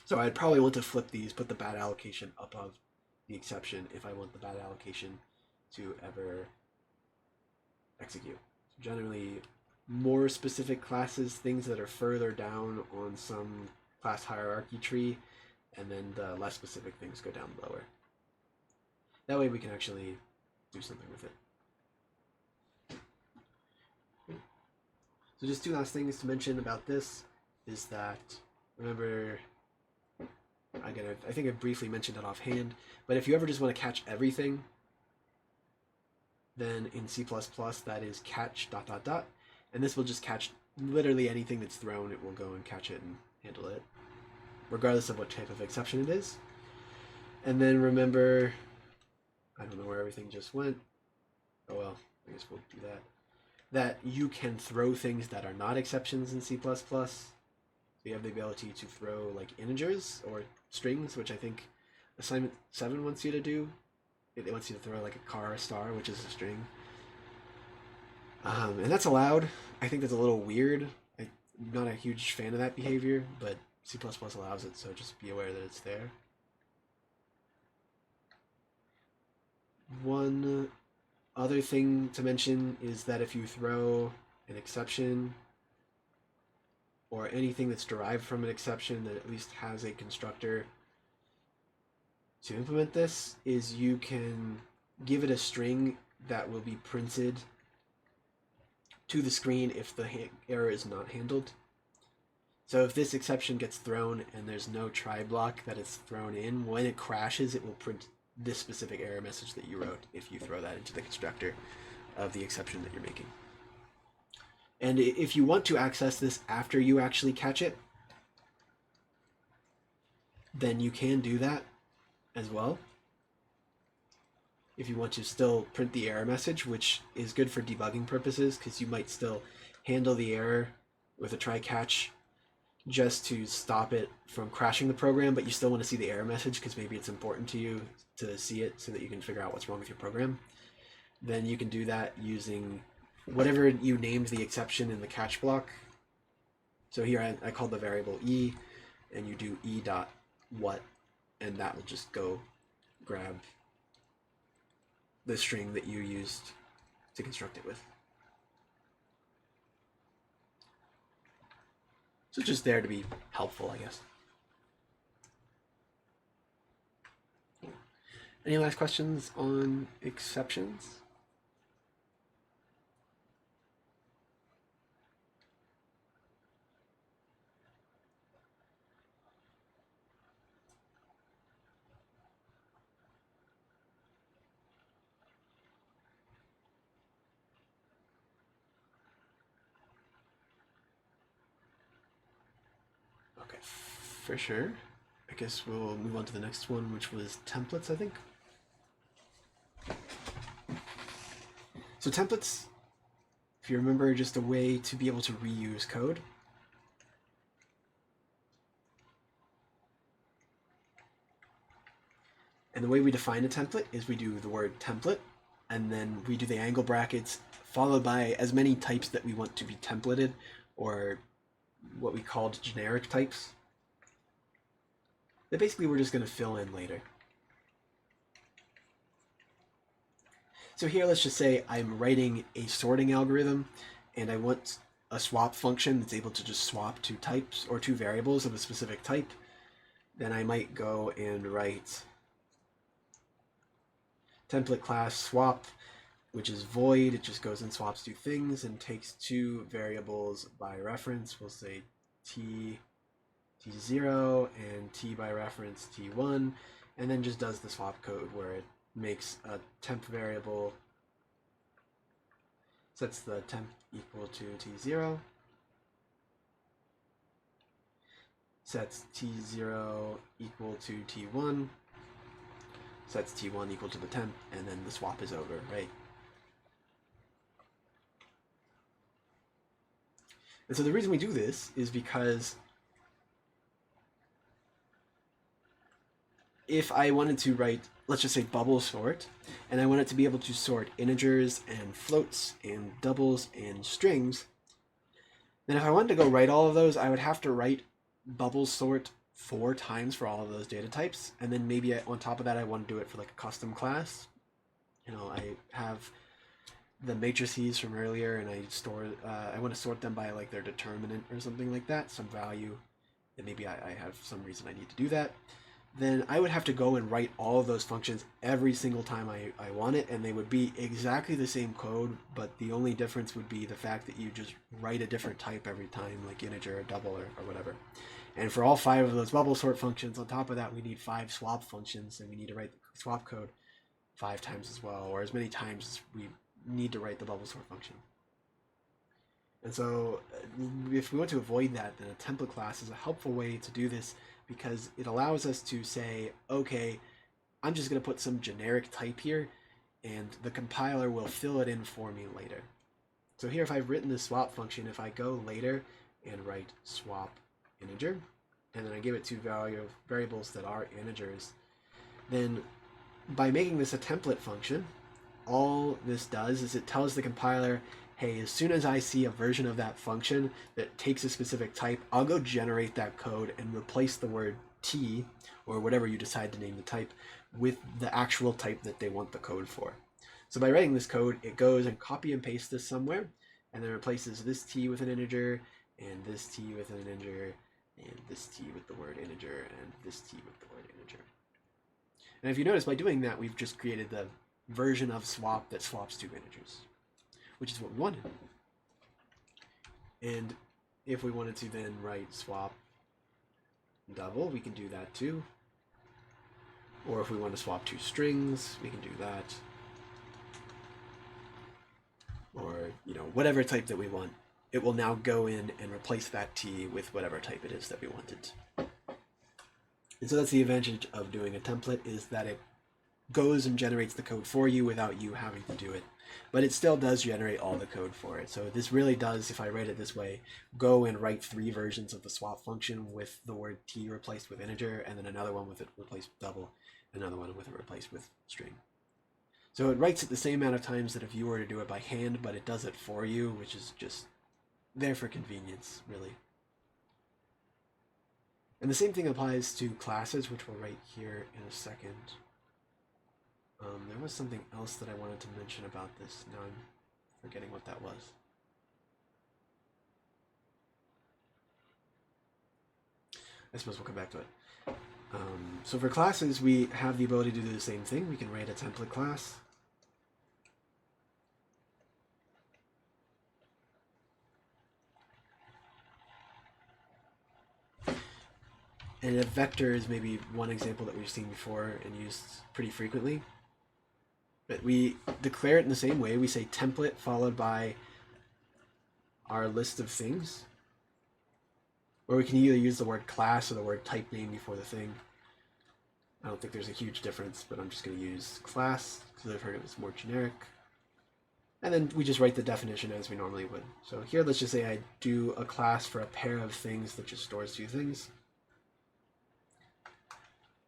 A: So I'd probably want to flip these, put the bad allocation above the exception if I want the bad allocation to ever execute. So generally, more specific classes, things that are further down on some class hierarchy tree, and then the less specific things go down lower. That way we can actually do something with it. So just two last things to mention about this is that, remember, again, I think I briefly mentioned it offhand, but if you ever just want to catch everything, then in C++ that is catch ... and this will just catch literally anything that's thrown. It will go and catch it and handle it, regardless of what type of exception it is. And then remember, I don't know where everything just went. Oh well, I guess we'll do that. That you can throw things that are not exceptions in C++. So you have the ability to throw like integers or strings, which I think assignment 7 wants you to do. It wants you to throw like a car or a star, which is a string. And that's allowed. I think that's a little weird. I'm not a huge fan of that behavior, but C++ allows it, so just be aware that it's there. One other thing to mention is that if you throw an exception or anything that's derived from an exception that at least has a constructor to implement this, is you can give it a string that will be printed to the screen if the error is not handled. So if this exception gets thrown and there's no try block that it's thrown in, when it crashes, it will print this specific error message that you wrote if you throw that into the constructor of the exception that you're making. And if you want to access this after you actually catch it, then you can do that as well. If you want to still print the error message, which is good for debugging purposes, because you might still handle the error with a try catch just to stop it from crashing the program, but you still want to see the error message because maybe it's important to you to see it so that you can figure out what's wrong with your program, then you can do that using whatever you named the exception in the catch block. So here I called the variable e, and you do e dot what, and that will just go grab the string that you used to construct it with. So just there to be helpful, I guess. Any last questions on exceptions? Okay, for sure. I guess we'll move on to the next one, which was templates, I think. So templates, if you remember, just a way to be able to reuse code. And the way we define a template is we do the word template, and then we do the angle brackets followed by as many types that we want to be templated, or what we called generic types, that basically we're just going to fill in later. So here, let's just say I'm writing a sorting algorithm, and I want a swap function that's able to just swap two types or two variables of a specific type. Then I might go and write template class swap, which is void. It just goes and swaps two things and takes two variables by reference. We'll say t0 and t by reference t1, and then just does the swap code where it makes a temp variable, sets the temp equal to t0, sets t0 equal to t1, sets t1 equal to the temp, and then the swap is over, right? And so the reason we do this is because if I wanted to write, let's just say bubble sort, and I want it to be able to sort integers and floats and doubles and strings, then if I wanted to go write all of those, I would have to write bubble sort 4 times for all of those data types, and then maybe on top of that I want to do it for like a custom class. You know, I have the matrices from earlier, and I want to sort them by like their determinant or something like that, some value, and maybe I have some reason I need to do that. Then I would have to go and write all of those functions every single time I want it, and they would be exactly the same code, but the only difference would be the fact that you just write a different type every time, like integer or double or whatever. And for all 5 of those bubble sort functions, on top of that, we need 5 swap functions, and we need to write the swap code 5 times as well, or as many times as we need to write the bubble sort function. And so if we want to avoid that, then a template class is a helpful way to do this, because it allows us to say, okay, I'm just going to put some generic type here, and the compiler will fill it in for me later. So here, if I've written this swap function, if I go later and write swap integer, and then I give it 2 variables that are integers, then by making this a template function, all this does is it tells the compiler, hey, as soon as I see a version of that function that takes a specific type, I'll go generate that code and replace the word t, or whatever you decide to name the type, with the actual type that they want the code for. So by writing this code, it goes and copy and pastes this somewhere, and then replaces this t with an integer, and this t with an integer, and this t with the word integer, and this t with the word integer. And if you notice, by doing that, we've just created the version of swap that swaps 2 integers, which is what we wanted. And if we wanted to then write swap double, we can do that too. Or if we want to swap 2 strings, we can do that. Or, you know, whatever type that we want, it will now go in and replace that t with whatever type it is that we wanted. And so that's the advantage of doing a template, is that it goes and generates the code for you without you having to do it. But it still does generate all the code for it. So this really does, if I write it this way, go and write 3 versions of the swap function with the word t replaced with integer, and then another one with it replaced with double, another one with it replaced with string. So it writes it the same amount of times that if you were to do it by hand, but it does it for you, which is just there for convenience, really. And the same thing applies to classes, which we'll write here in a second. There was something else that I wanted to mention about this. Now I'm forgetting what that was. I suppose we'll come back to it. So for classes, we have the ability to do the same thing. We can write a template class. And a vector is maybe one example that we've seen before and used pretty frequently. But we declare it in the same way. We say template followed by our list of things. Or we can either use the word class or the word type name before the thing. I don't think there's a huge difference, but I'm just going to use class because I've heard it was more generic. And then we just write the definition as we normally would. So here, let's just say I do a class for a pair of things that just stores two things.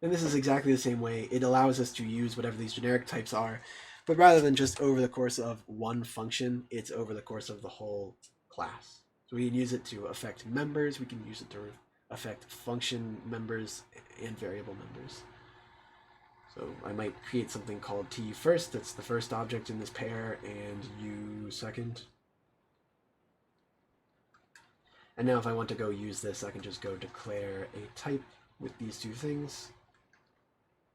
A: And this is exactly the same way. It allows us to use whatever these generic types are, but rather than just over the course of one function, it's over the course of the whole class. So we can use it to affect members, we can use it to affect function members and variable members. So I might create something called t first, that's the first object in this pair, and u second. And now if I want to go use this, I can just go declare a type with these two things.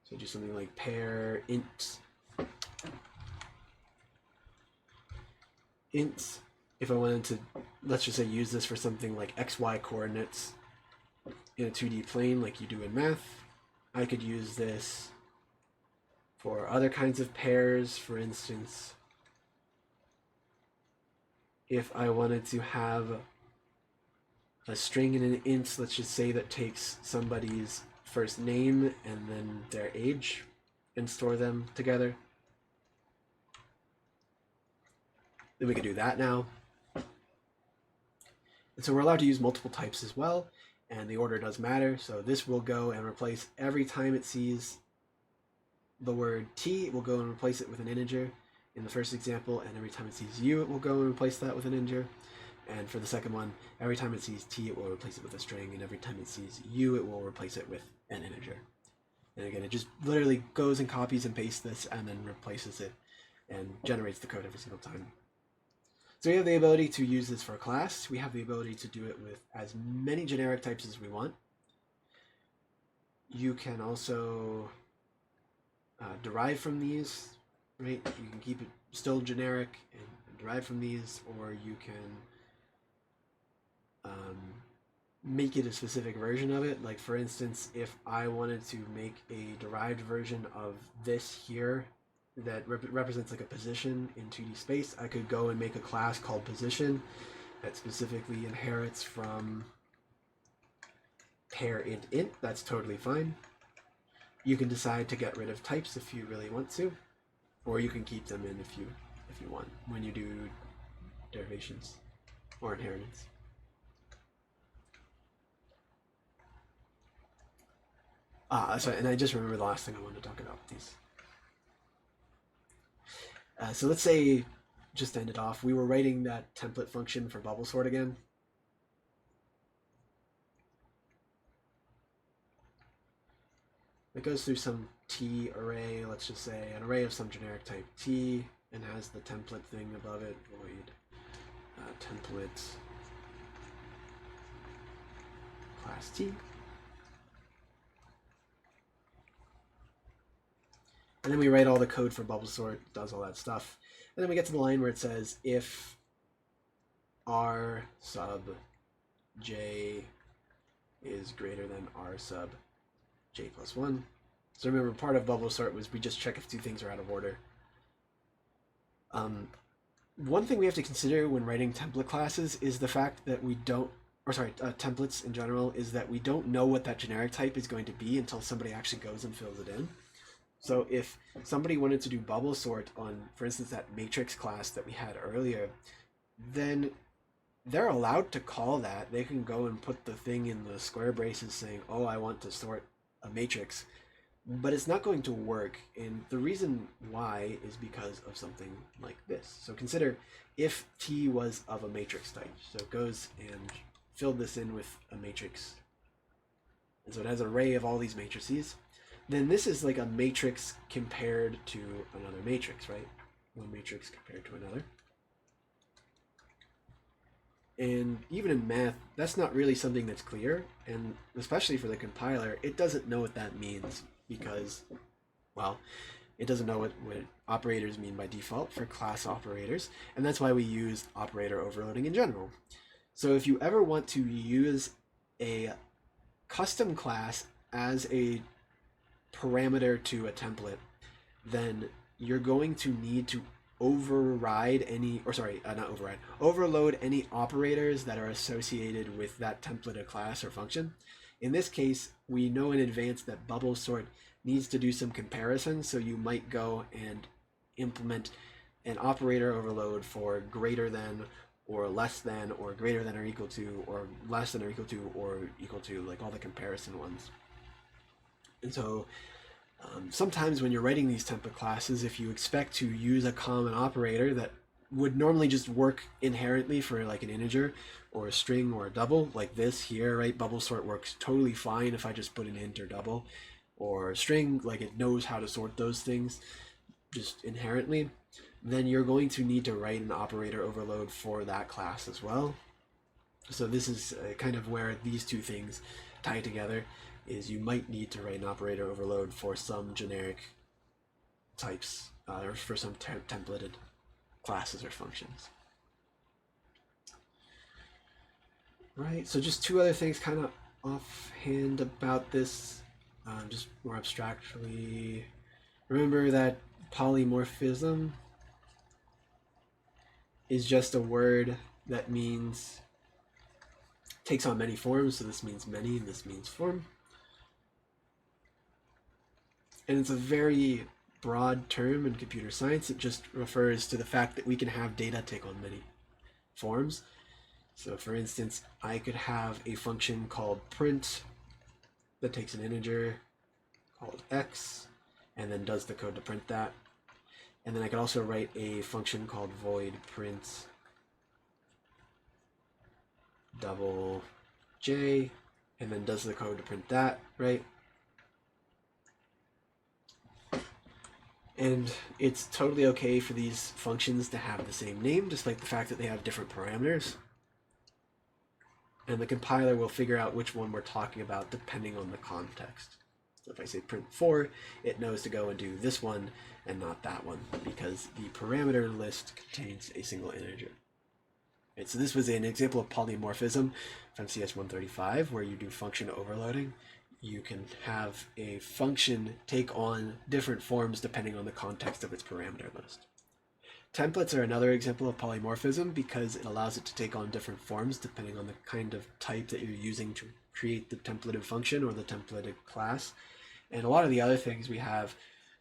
A: So do something like pair int. Int, if I wanted to, let's just say, use this for something like xy coordinates in a 2D plane like you do in math, I could use this for other kinds of pairs. For instance, if I wanted to have a string and an int, let's just say, that takes somebody's first name and then their age and store them together, then we could do that now. And so we're allowed to use multiple types as well, and the order does matter. So this will go and replace, every time it sees the word t, it will go and replace it with an integer in the first example, and every time it sees u, it will go and replace that with an integer. And for the second one, every time it sees t, it will replace it with a string, and every time it sees u, it will replace it with an integer. And again, it just literally goes and copies and pastes this and then replaces it and generates the code every single time. So we have the ability to use this for a class. We have the ability to do it with as many generic types as we want. You can also derive from these, right? You can keep it still generic and derive from these, or you can make it a specific version of it. Like for instance, if I wanted to make a derived version of this here that represents like a position in 2D space, I could go and make a class called position that specifically inherits from pair int. That's totally fine. You can decide to get rid of types if you really want to, or you can keep them in if you want when you do derivations or inheritance. Sorry, and I just remember the last thing I wanted to talk about these. So let's say, just to end it off, we were writing that template function for bubble sort again. It goes through some t array, let's just say, an array of some generic type t, and has the template thing above it, void template class t. And then we write all the code for bubble sort, does all that stuff. And then we get to the line where it says if r sub j is greater than r sub j plus 1. So remember, part of bubble sort was we just check if two things are out of order. One thing we have to consider when writing template classes is the fact that we don't, templates in general, is that we don't know what that generic type is going to be until somebody actually goes and fills it in. So if somebody wanted to do bubble sort on, for instance, that matrix class that we had earlier, then they're allowed to call that. They can go and put the thing in the square braces saying, oh, I want to sort a matrix, but it's not going to work. And the reason why is because of something like this. So consider if T was of a matrix type. So it goes and filled this in with a matrix. And so it has an array of all these matrices. Then this is like a matrix compared to another matrix, right? One matrix compared to another. And even in math, that's not really something that's clear. And especially for the compiler, it doesn't know what that means because, well, it doesn't know what operators mean by default for class operators. And that's why we use operator overloading in general. So if you ever want to use a custom class as a parameter to a template, then you're going to need to override any, or sorry, not override, overload any operators that are associated with that template of class or function. In this case, we know in advance that bubble sort needs to do some comparison, so you might go and implement an operator overload for greater than or less than or greater than or equal to or less than or equal to, like all the comparison ones. And so sometimes when you're writing these template classes, if you expect to use a common operator that would normally just work inherently for like an integer or a string or a double, like this here, right? Bubble sort works totally fine if I just put an int or double, or a string, like it knows how to sort those things just inherently, then you're going to need to write an operator overload for that class as well. So this is kind of where these two things tie together, is you might need to write an operator overload for some generic types or for some templated classes or functions. Right, so just two other things kind of offhand about this, just more abstractly. Remember that polymorphism is just a word that means, takes on many forms, so this means many and this means form. And it's a very broad term in computer science. It just refers to the fact that we can have data take on many forms. So for instance, I could have a function called print that takes an integer called x and then does the code to print that. And then I could also write a function called void print double j and then does the code to print that, right? And it's totally okay for these functions to have the same name, despite the fact that they have different parameters. And the compiler will figure out which one we're talking about depending on the context. So if I say print 4, it knows to go and do this one and not that one, because the parameter list contains a single integer. Right, so this was an example of polymorphism from CS135, where you do function overloading. You can have a function take on different forms depending on the context of its parameter list. Templates are another example of polymorphism because it allows it to take on different forms depending on the kind of type that you're using to create the templated function or the templated class. And a lot of the other things we have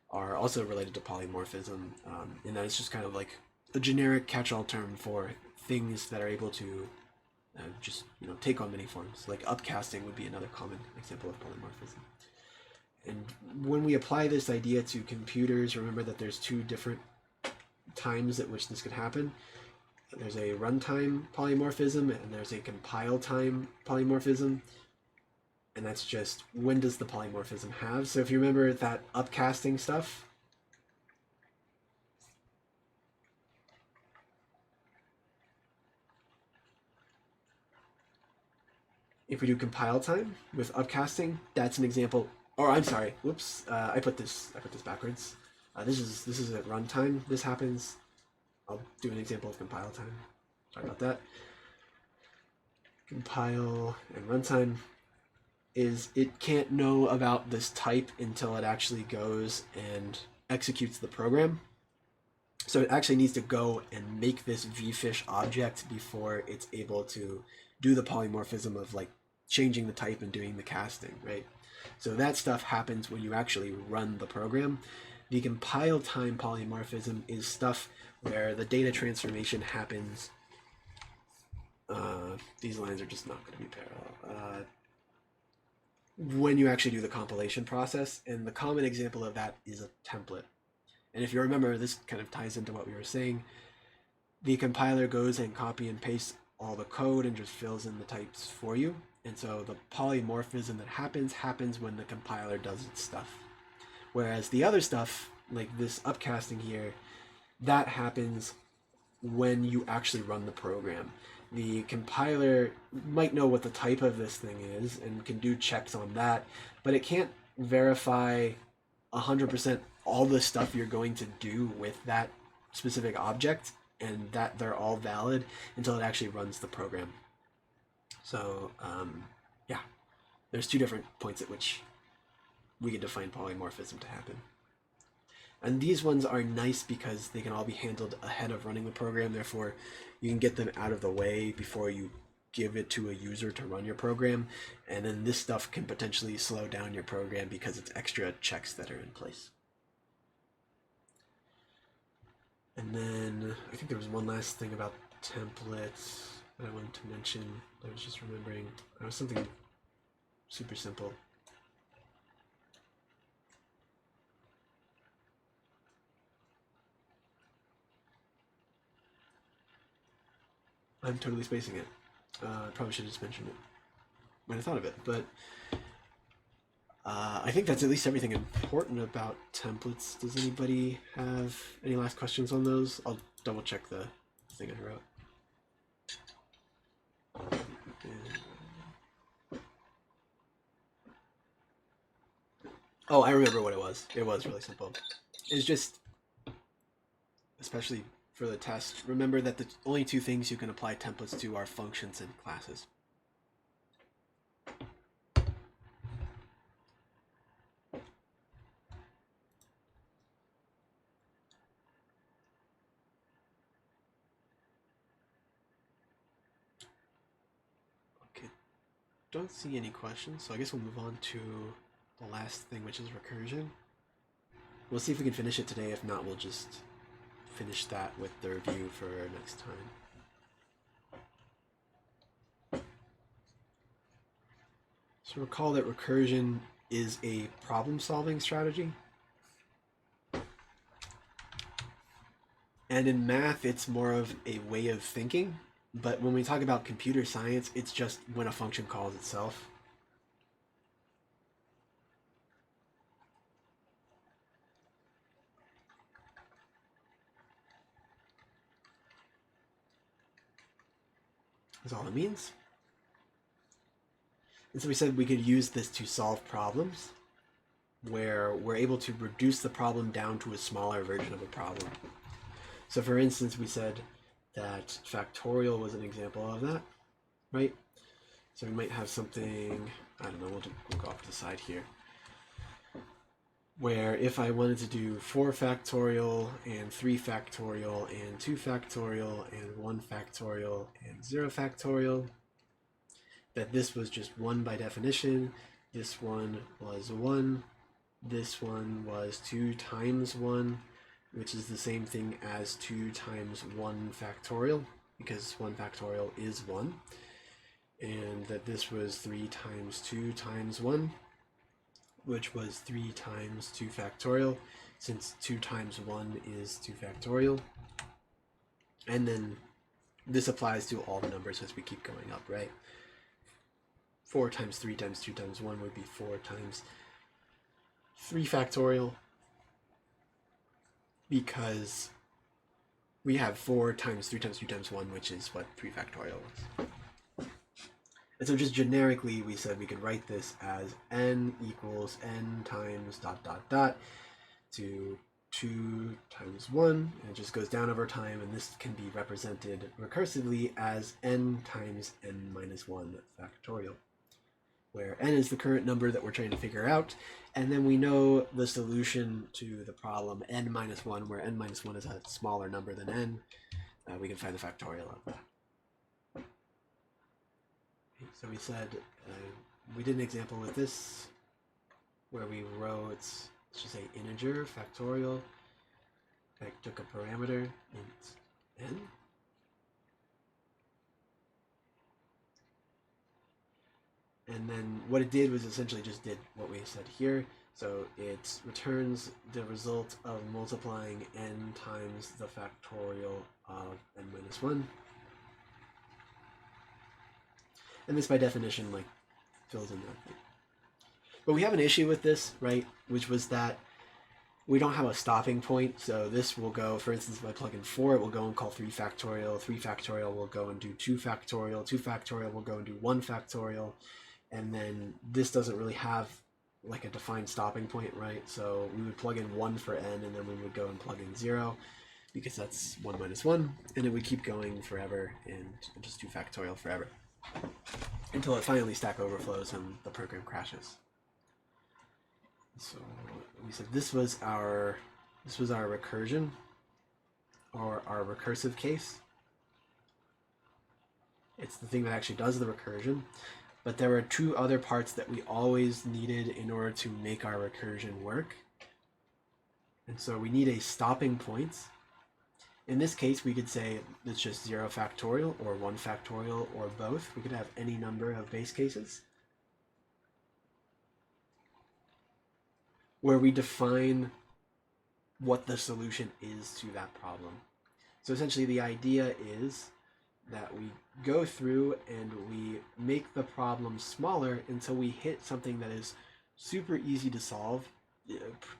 A: are also related to polymorphism, in that it's just kind of like a generic catch-all term for things that are able to just take on many forms. Like upcasting would be another common example of polymorphism. And when we apply this idea to computers, remember that there's two different times at which this could happen. There's a runtime polymorphism and there's a compile time polymorphism. And that's just, when does the polymorphism have? So if you remember that upcasting stuff, if we do compile time with upcasting, that's an example. Or I'm sorry, whoops, I put this backwards. This is at runtime. This happens. I'll do an example of compile time. Sorry about that. Compile and runtime is, it can't know about this type until it actually goes and executes the program. So it actually needs to go and make this vfish object before it's able to do the polymorphism of like changing the type and doing the casting, right? So that stuff happens when you actually run the program. The compile time polymorphism is stuff where the data transformation happens. These lines are just not going to be parallel. When you actually do the compilation process, and the common example of that is a template. And if you remember, this kind of ties into what we were saying. The compiler goes and copy and pastes all the code and just fills in the types for you. And so the polymorphism that happens when the compiler does its stuff. Whereas the other stuff, like this upcasting here, that happens when you actually run the program. The compiler might know what the type of this thing is and can do checks on that, but it can't verify 100% all the stuff you're going to do with that specific object and that they're all valid until it actually runs the program. So yeah, there's two different points at which we can define polymorphism to happen. And these ones are nice because they can all be handled ahead of running the program. Therefore, you can get them out of the way before you give it to a user to run your program. And then this stuff can potentially slow down your program because it's extra checks that are in place. And then I think there was one last thing about templates that I wanted to mention. I was just remembering. It was something super simple. I'm totally spacing it. I probably should have just mentioned it when I thought of it, but I think that's at least everything important about templates. Does anybody have any last questions on those? I'll double check the thing I wrote. Oh, I remember what it was. It was really simple. It's just, especially for the test, remember that the only two things you can apply templates to are functions and classes. Okay, don't see any questions, so I guess we'll move on to the last thing, which is recursion. We'll see if we can finish it today. If not, we'll just finish that with the review for next time. So recall that recursion is a problem-solving strategy. And in math, it's more of a way of thinking. But when we talk about computer science, it's just when a function calls itself. That's all it means. And so we said we could use this to solve problems where we're able to reduce the problem down to a smaller version of a problem. So for instance, we said that factorial was an example of that, right? So we might have something, I don't know, we'll go off to the side here, where if I wanted to do 4 factorial and 3 factorial and 2 factorial and 1 factorial and 0 factorial, that this was just 1 by definition, this one was 1, this one was 2 times 1, which is the same thing as 2 times 1 factorial, because 1 factorial is 1, and that this was 3 times 2 times 1, which was 3 times 2 factorial, since 2 times 1 is 2 factorial. And then this applies to all the numbers as we keep going up, right? 4 times 3 times 2 times 1 would be 4 times 3 factorial, because we have 4 times 3 times 2 times 1, which is what 3 factorial was. And so just generically, we said we could write this as n equals n times dot dot dot to 2 times 1, and it just goes down over time, and this can be represented recursively as n times n minus 1 factorial, where n is the current number that we're trying to figure out, and then we know the solution to the problem n minus 1, where n minus 1 is a smaller number than n. We can find the factorial of that. So we said, we did an example with this, where we wrote, let's just say integer factorial, I took a parameter, int n, and then what it did was essentially just did what we said here. So it returns the result of multiplying n times the factorial of n minus 1. And this by definition like fills in that thing. But we have an issue with this, right? Which was that we don't have a stopping point. So this will go, for instance, if I plug in 4, it will go and call 3 factorial. 3 factorial will go and do 2 factorial. 2 factorial will go and do 1 factorial. And then this doesn't really have like a defined stopping point, right? So we would plug in 1 for n, and then we would go and plug in 0, because that's 1 minus 1. And it would keep going forever and just do factorial forever, until it finally Stack Overflows and the program crashes. So we said this was our This was our recursion, or our recursive case. It's the thing that actually does the recursion. But there were two other parts that we always needed in order to make our recursion work. And so we need a stopping point. In this case, we could say it's just 0 factorial or 1 factorial or both. We could have any number of base cases where we define what the solution is to that problem. So essentially the idea is that we go through and we make the problem smaller until we hit something that is super easy to solve,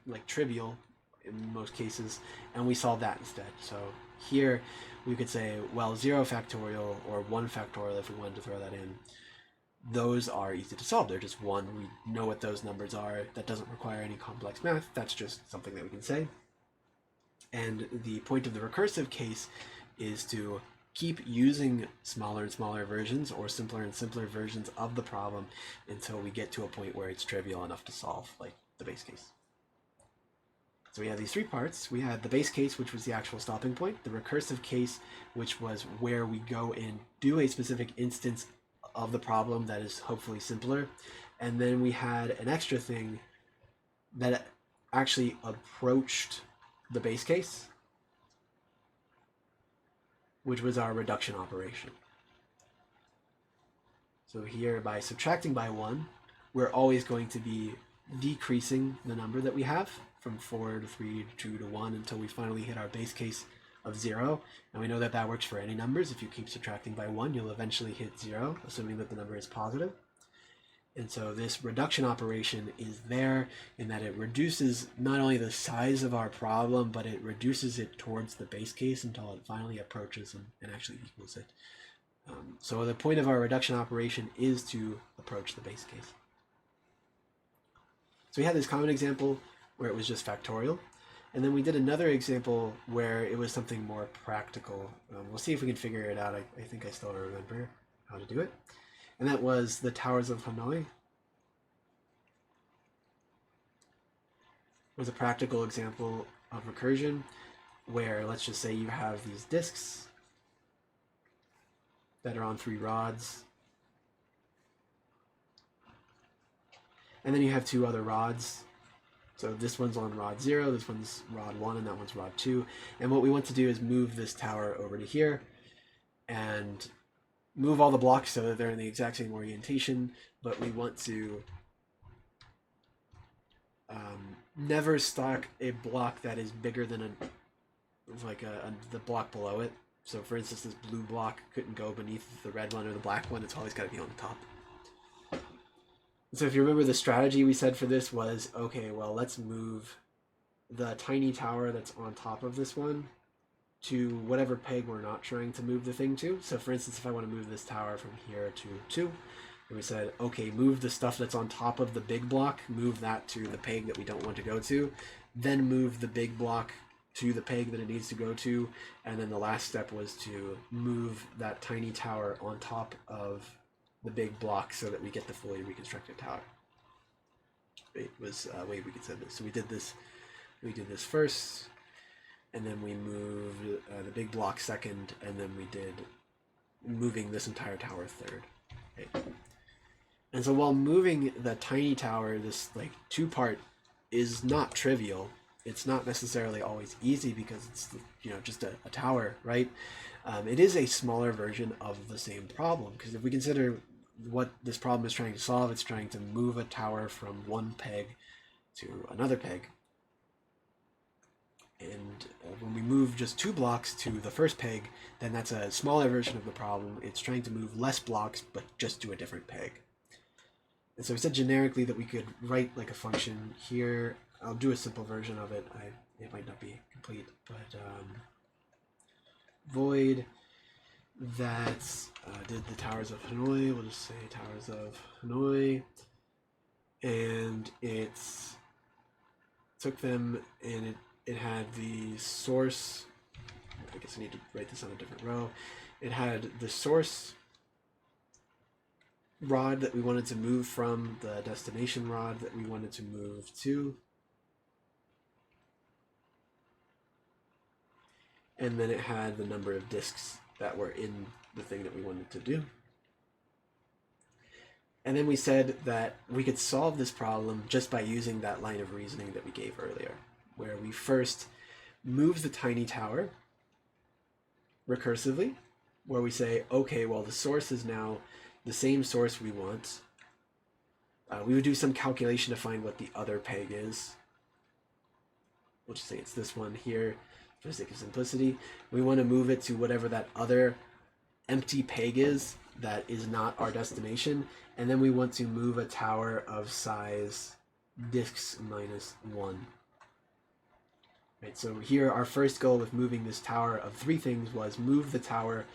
A: like trivial in most cases, and we solve that instead. So here we could say, well, 0 factorial or 1 factorial, if we wanted to throw that in, those are easy to solve. They're just 1. We know what those numbers are. That doesn't require any complex math. That's just something that we can say. And the point of the recursive case is to keep using smaller and smaller versions or simpler and simpler versions of the problem until we get to a point where it's trivial enough to solve, like the base case. So we have these three parts. We had the base case, which was the actual stopping point, the recursive case, which was where we go and do a specific instance of the problem that is hopefully simpler. And then we had an extra thing that actually approached the base case, which was our reduction operation. So here, by subtracting by 1, we're always going to be decreasing the number that we have from 4 to 3 to 2 to 1 until we finally hit our base case of 0. And we know that that works for any numbers. If you keep subtracting by 1, you'll eventually hit 0, assuming that the number is positive. And so this reduction operation is there in that it reduces not only the size of our problem, but it reduces it towards the base case until it finally approaches and actually equals it. So the point of our reduction operation is to approach the base case. So we had this common example where it was just factorial. And then we did another example where it was something more practical. We'll see if we can figure it out. I think I still remember how to do it. And that was the Towers of Hanoi. It was a practical example of recursion where, let's just say you have these disks that are on 3 rods. And then you have 2 other rods. So this one's on rod 0, this one's rod 1, and that one's rod 2. And what we want to do is move this tower over to here and move all the blocks so that they're in the exact same orientation, but we want to never stock a block that is bigger than the block below it. So for instance, this blue block couldn't go beneath the red one or the black one. It's always got to be on the top. So if you remember, the strategy we said for this was, okay, well, let's move the tiny tower that's on top of this one to whatever peg we're not trying to move the thing to. So for instance, if I want to move this tower from here to 2, and we said, okay, move the stuff that's on top of the big block, move that to the peg that we don't want to go to, then move the big block to the peg that it needs to go to, and then the last step was to move that tiny tower on top of the big block so that we get the fully reconstructed tower. It was a way we could say this. So we did this first, and then we moved the big block second, and then we did moving this entire tower third. Okay. And so while moving the tiny tower, this like 2-part, is not trivial, it's not necessarily always easy because it's just a tower, right? It is a smaller version of the same problem, because if we consider what this problem is trying to solve, it's trying to move a tower from one peg to another peg. And when we move just 2 blocks to the first peg, then that's a smaller version of the problem. It's trying to move less blocks, but just to a different peg. And so we said generically that we could write like a function here. I'll do a simple version of it. It might not be complete, but void that did the Towers of Hanoi. We'll just say Towers of Hanoi, and it took them and it had the source. I guess I need to write this on a different row. It had the source rod that we wanted to move from, the destination rod that we wanted to move to. and then it had the number of disks that were in the thing that we wanted to do. And then we said that we could solve this problem just by using that line of reasoning that we gave earlier, where we first move the tiny tower recursively, where we say, okay, well, the source is now the same source we want. We would do some calculation to find what the other peg is. We'll just say it's this one here for the sake of simplicity. We want to move it to whatever that other empty peg is that is not our destination. And then we want to move a tower of size disks minus 1. Right, so here our first goal with moving this tower of 3 things was move the tower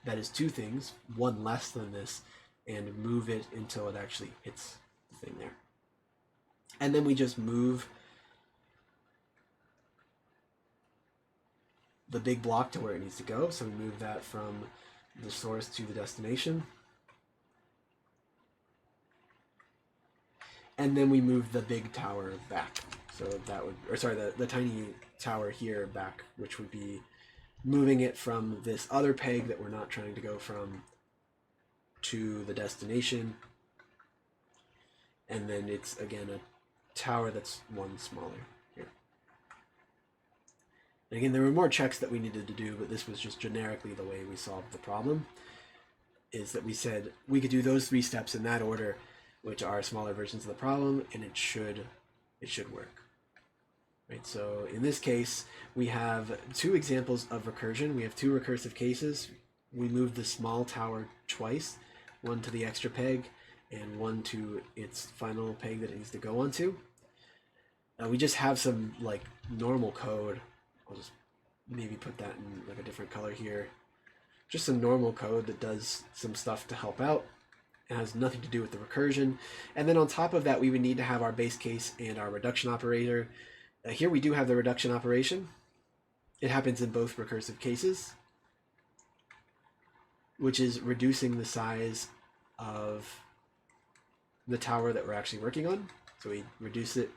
A: that is 2 things, 1 less than this, and move it until it actually hits the thing there. And then we just move the big block to where it needs to go. So we move that from the source to the destination. And then we move the big tower back. So that would, or sorry, the tiny tower here back, which would be moving it from this other peg that we're not trying to go from to the destination. And then it's, again, a tower that's 1 smaller here. And again, there were more checks that we needed to do, but this was just generically the way we solved the problem, is that we said we could do those 3 steps in that order, which are smaller versions of the problem, and it should work. Right, so in this case, we have 2 examples of recursion. We have 2 recursive cases. We moved the small tower twice, 1 to the extra peg and 1 to its final peg that it needs to go onto. We just have some like normal code. I'll just maybe put that in like a different color here. Just some normal code that does some stuff to help out. It has nothing to do with the recursion. And then on top of that, we would need to have our base case and our reduction operator. Here we do have the reduction operation. It happens in both recursive cases, which is reducing the size of the tower that we're actually working on. So we reduce it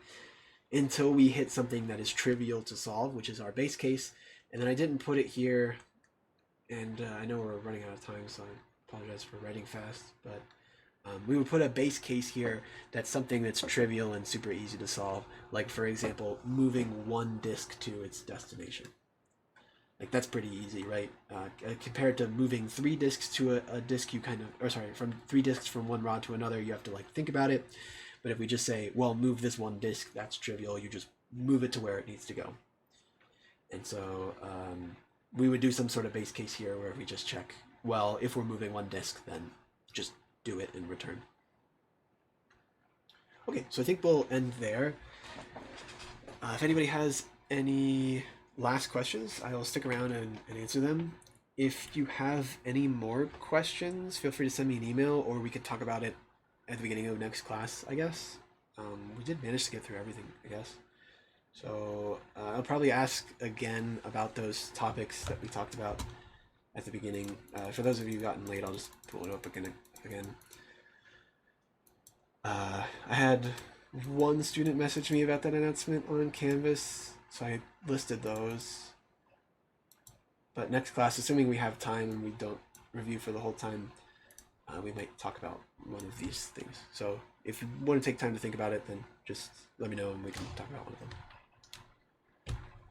A: until we hit something that is trivial to solve, which is our base case. And then I didn't put it here, and I know we're running out of time, so I apologize for writing fast, but we would put a base case here that's something that's trivial and super easy to solve, like for example, moving 1 disk to its destination. Like that's pretty easy, right? Compared to moving 3 disks to a disk, you kind of, or sorry, from 3 disks from one rod to another, you have to like think about it. But if we just say, well, move this 1 disk, that's trivial. You just move it to where it needs to go. And so we would do some sort of base case here where we just check, well, if we're moving 1 disk, then just do it and return. Okay, so I think we'll end there. If anybody has any last questions, I will stick around and answer them. If you have any more questions, feel free to send me an email, or we could talk about it at the beginning of next class, I guess. We did manage to get through everything, I guess. So I'll probably ask again about those topics that we talked about at the beginning. For those of you who've gotten late, I'll just pull it up again. I had 1 student message me about that announcement on Canvas, so I listed those. But next class, assuming we have time and we don't review for the whole time, we might talk about one of these things. So if you want to take time to think about it, then just let me know and we can talk about one of them.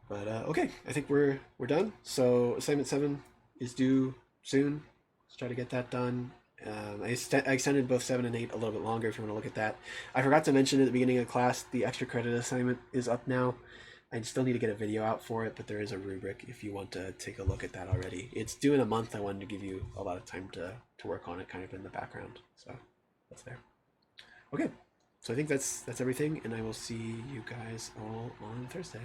A: But okay, I think we're done. So assignment 7 is due soon. Let's try to get that done. I extended both 7 and 8 a little bit longer if you want to look at that. I forgot to mention at the beginning of class, the extra credit assignment is up now. I still need to get a video out for it, but there is a rubric if you want to take a look at that already. It's due in a month. I wanted to give you a lot of time to work on it kind of in the background. So that's there. Okay, so I think that's everything, and I will see you guys all on Thursday.